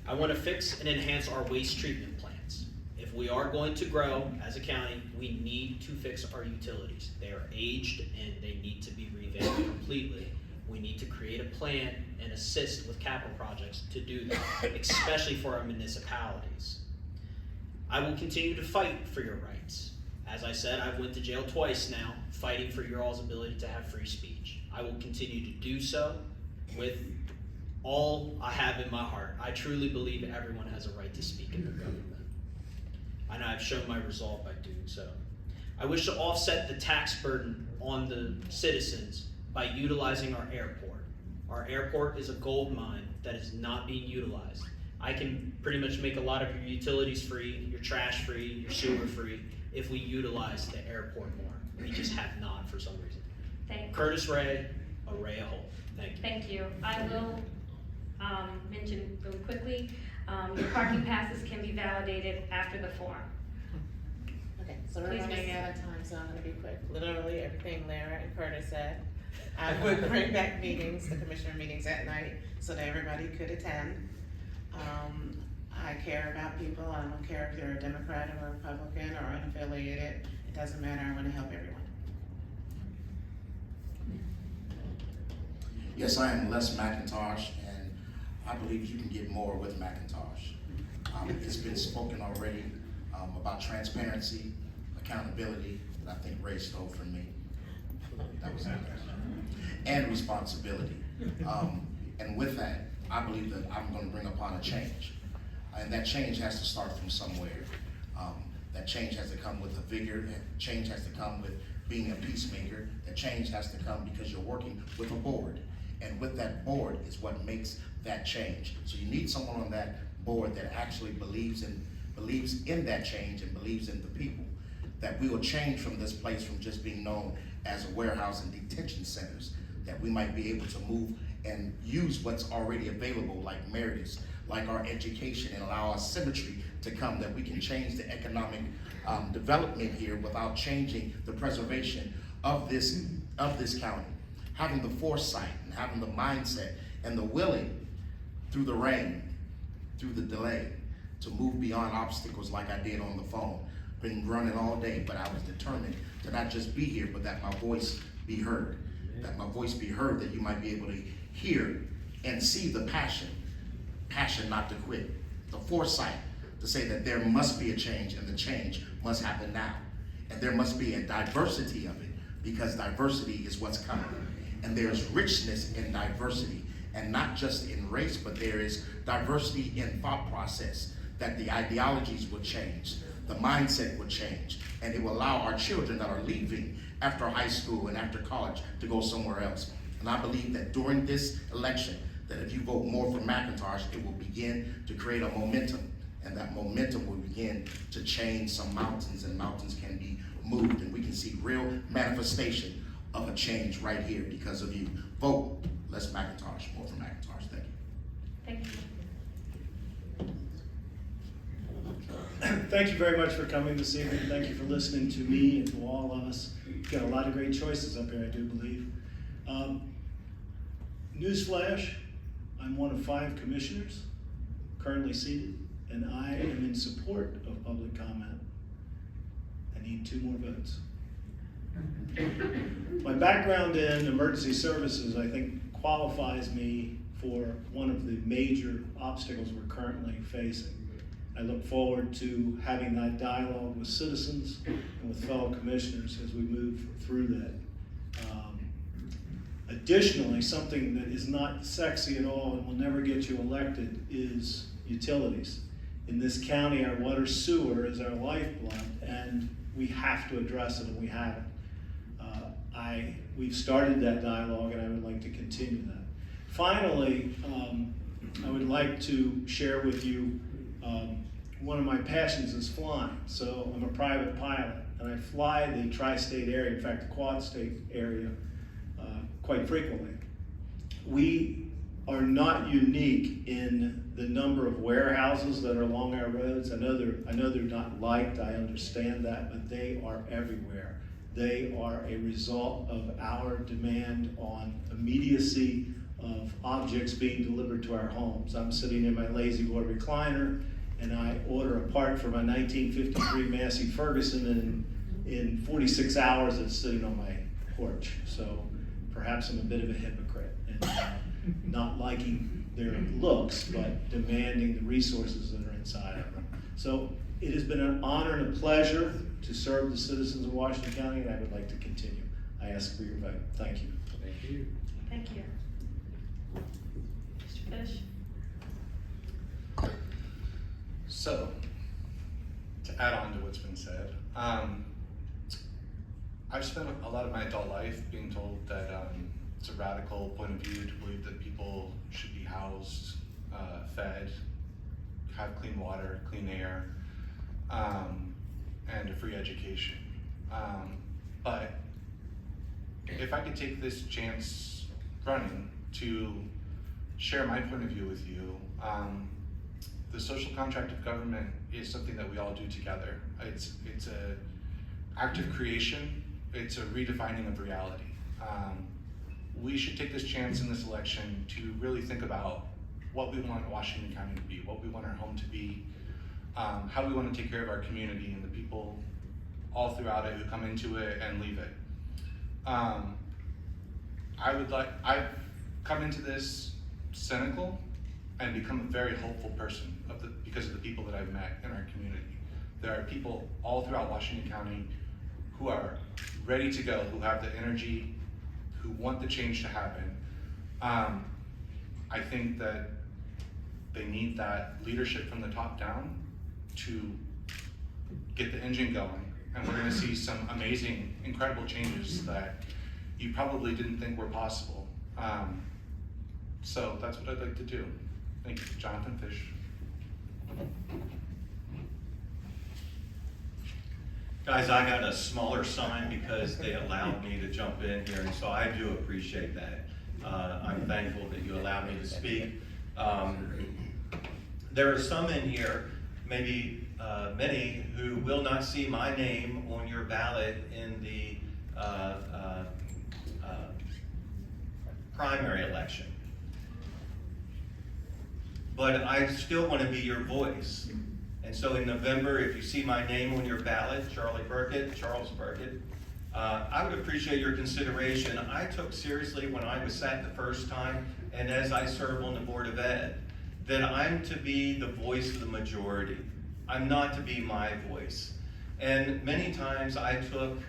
I want to fix and enhance our waste treatment plants. If we are going to grow as a county, we need to fix our utilities. They are aged and they need to be revamped completely. We need to create a plan and assist with capital projects to do that, especially for our municipalities. I will continue to fight for your rights. As I said, I went to jail twice now, fighting for your all's ability to have free speech. I will continue to do so with all I have in my heart. I truly believe everyone has a right to speak in their government. And I've shown my resolve by doing so. I wish to offset the tax burden on the citizens by utilizing our airport. Our airport is a gold mine that is not being utilized. I can pretty much make a lot of your utilities free, your trash free, your sewer free, if we utilize the airport more. We just have not for some reason. Thank you. Curtis Ray, a ray of hope. Thank you. Thank you. I will mention really quickly, your parking passes can be validated after the form. Okay, so we're Please, running Miss. out of time, so I'm gonna be quick. Literally everything Lara and Curtis said. I would bring back meetings, the commissioner meetings at night, so that everybody could attend. I care about people. I don't care if you're a Democrat or a Republican or unaffiliated. It doesn't matter. I wanna help everyone. Yes, I am Les McIntosh, and I believe you can get more with McIntosh. It's been spoken already about transparency, accountability, that I think Ray stole from me. That was it. And responsibility. And with that, I believe that I'm going to bring upon a change. And that change has to start from somewhere. That change has to come with a vigor. That change has to come with being a peacemaker. That change has to come because you're working with a board. And with that board is what makes that change. So you need someone on that board that actually believes in that change and believes in the people. That we will change from this place from just being known as a warehouse and detention centers. That we might be able to move and use what's already available, like Meredith, like our education, and allow our symmetry to come, that we can change the economic development here without changing the preservation of this county. Having the foresight and having the mindset and the willing, through the rain, through the delay, to move beyond obstacles like I did on the phone. Been running all day, but I was determined to not just be here, but that my voice be heard. That my voice be heard, that you might be able to hear and see the passion not to quit, the foresight to say that there must be a change, and the change must happen now. And there must be a diversity of it, because diversity is what's coming. And there's richness in diversity, and not just in race, but there is diversity in thought process, that the ideologies will change, the mindset will change, and it will allow our children that are leaving after high school and after college to go somewhere else. And I believe that during this election, that if you vote more for McIntosh, it will begin to create a momentum, and that momentum will begin to change some mountains, and mountains can be moved, and we can see real manifestation of a change right here because of you. Vote less McIntosh, more for McIntosh. Thank you. Thank you. Thank you very much for coming this evening. Thank you for listening to me and to all of us. We've got a lot of great choices up here, I do believe. Newsflash, I'm one of 5 commissioners currently seated, and I am in support of public comment. I need 2 more votes. My background in emergency services, I think, qualifies me for one of the major obstacles we're currently facing. I look forward to having that dialogue with citizens and with fellow commissioners as we move through that. Additionally, something that is not sexy at all and will never get you elected is utilities. In this county, our water sewer is our lifeblood, and we have to address it, and we haven't. We've started that dialogue, and I would like to continue that. Finally, I would like to share with you one of my passions is flying. So I'm a private pilot, and I fly the tri-state area, in fact, the quad-state area, quite frequently. We are not unique in the number of warehouses that are along our roads. I know they're not liked, I understand that, but they are everywhere. They are a result of our demand on immediacy of objects being delivered to our homes. I'm sitting in my lazy boy recliner, and I order a part for my 1953 Massey Ferguson, and in 46 hours it's sitting on my porch. So perhaps I'm a bit of a hypocrite and not liking their looks, but demanding the resources that are inside of them. So it has been an honor and a pleasure to serve the citizens of Washington County, and I would like to continue. I ask for your vote. Thank you. Thank you. Thank you. Mr. Fish? So, to add on to what's been said, I've spent a lot of my adult life being told that it's a radical point of view to believe that people should be housed, fed, have clean water, clean air, and a free education. But if I could take this chance running to share my point of view with you, the social contract of government is something that we all do together. It's an act of creation. It's a redefining of reality. We should take this chance in this election to really think about what we want Washington County to be, what we want our home to be, how we want to take care of our community and the people all throughout it who come into it and leave it. I've come into this cynical and become a very hopeful person because of the people that I've met in our community. There are people all throughout Washington County who are ready to go, who have the energy, who want the change to happen. I think that they need that leadership from the top down to get the engine going. And we're gonna see some amazing, incredible changes that you probably didn't think were possible. So that's what I'd like to do. Thank you, Jonathan Fish. Guys, I got a smaller sign because they allowed me to jump in here, and so I do appreciate that. I'm thankful that you allowed me to speak. There are some in here, maybe many, who will not see my name on your ballot in the primary election. But I still want to be your voice. And so in November, if you see my name on your ballot, Charles Burkett, I would appreciate your consideration. I took seriously when I was sat the first time, and as I serve on the Board of Ed, that I'm to be the voice of the majority. I'm not to be my voice. And many times I took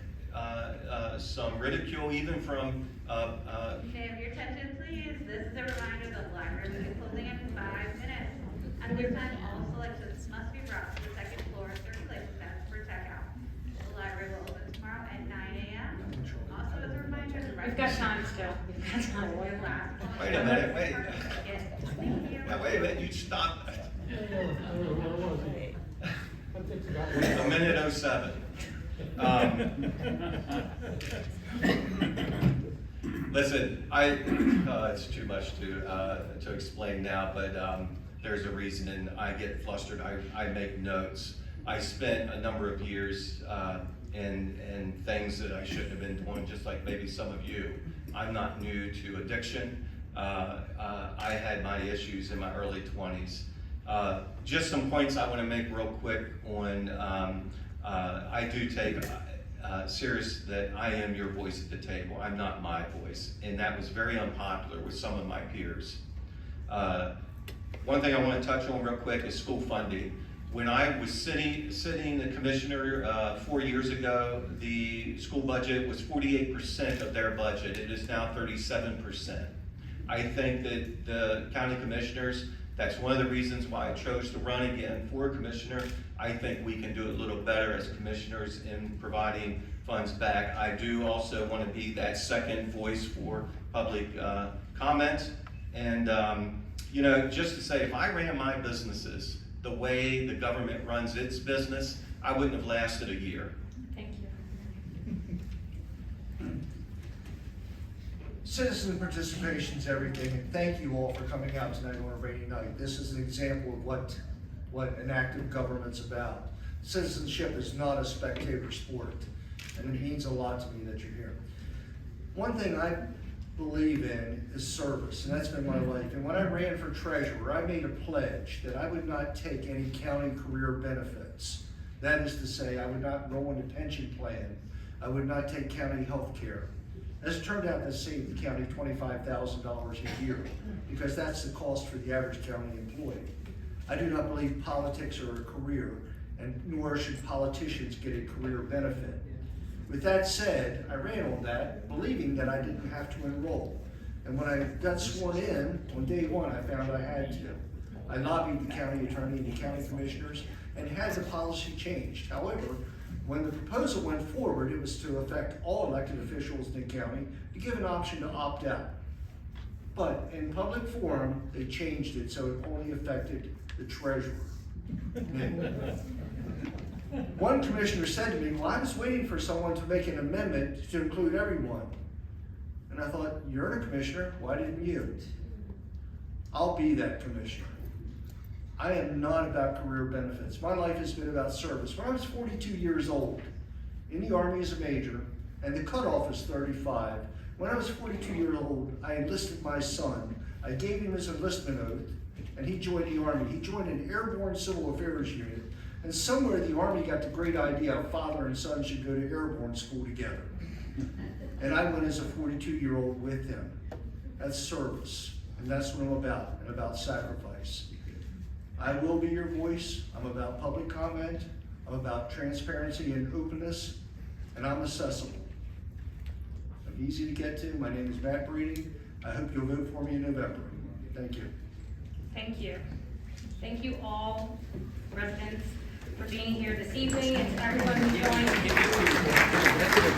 some ridicule, even from May I have your attention, please? This is a reminder that the library will be closing in 5 minutes. At this time, all selections must be brought to the second floor circulation desk for checkout. The library will open tomorrow at 9 a.m. Also, as a reminder, the We've got time still. We've got time. Your last one. Wait a minute, wait. Thank you. Now, wait a minute, you stop. A minute 07. Listen, it's too much to explain now, but there's a reason, and I get flustered. I make notes. I spent a number of years in things that I shouldn't have been doing, just like maybe some of you. I'm not new to addiction. I had my issues in my early 20s. Just some points I want to make real quick on, I do take serious that I am your voice at the table. I'm not my voice, and that was very unpopular with some of my peers. One thing I want to touch on real quick is school funding. When I was sitting the commissioner 4 years ago, the school budget was 48% of their budget. It is now 37%. I think that the county commissioners, that's one of the reasons why I chose to run again for commissioner. I think we can do it a little better as commissioners in providing funds back. I do also want to be that second voice for public comment. And you know, just to say, if I ran my businesses the way the government runs its business, I wouldn't have lasted a year. Thank you. Citizen participation is everything, and thank you all for coming out tonight on a rainy night. This is an example of what an active government's about. Citizenship is not a spectator sport, and it means a lot to me that you're here. One thing I believe in is service, and that's been my life. And when I ran for treasurer, I made a pledge that I would not take any county career benefits. That is to say, I would not enroll in a pension plan. I would not take county health care. As it turned out, that saved the county $25,000 a year, because that's the cost for the average county employee. I do not believe politics are a career, and nor should politicians get a career benefit. With that said, I ran on that, believing that I didn't have to enroll. And when I got sworn in, on day one, I found I had to. I lobbied the county attorney and the county commissioners and had the policy changed. However, when the proposal went forward, it was to affect all elected officials in the county to give an option to opt out. But in public forum, they changed it so it only affected the treasurer. One commissioner said to me, well, I was waiting for someone to make an amendment to include everyone. And I thought, you're a commissioner, why didn't you? I'll be that commissioner. I am not about career benefits. My life has been about service. When I was 42 years old, in the Army as a major, and the cutoff is 35, when I was 42 years old, I enlisted my son. I gave him his enlistment oath, and he joined the Army. He joined an airborne civil affairs unit, and somewhere the Army got the great idea father and son should go to airborne school together. And I went as a 42-year-old with him. That's service, and that's what I'm about, and about sacrifice. I will be your voice. I'm about public comment. I'm about transparency and openness, and I'm accessible. I'm easy to get to. My name is Matt Breeding. I hope you'll vote for me in November. Thank you. Thank you. Thank you all, residents, for being here this evening, and to everyone who joined.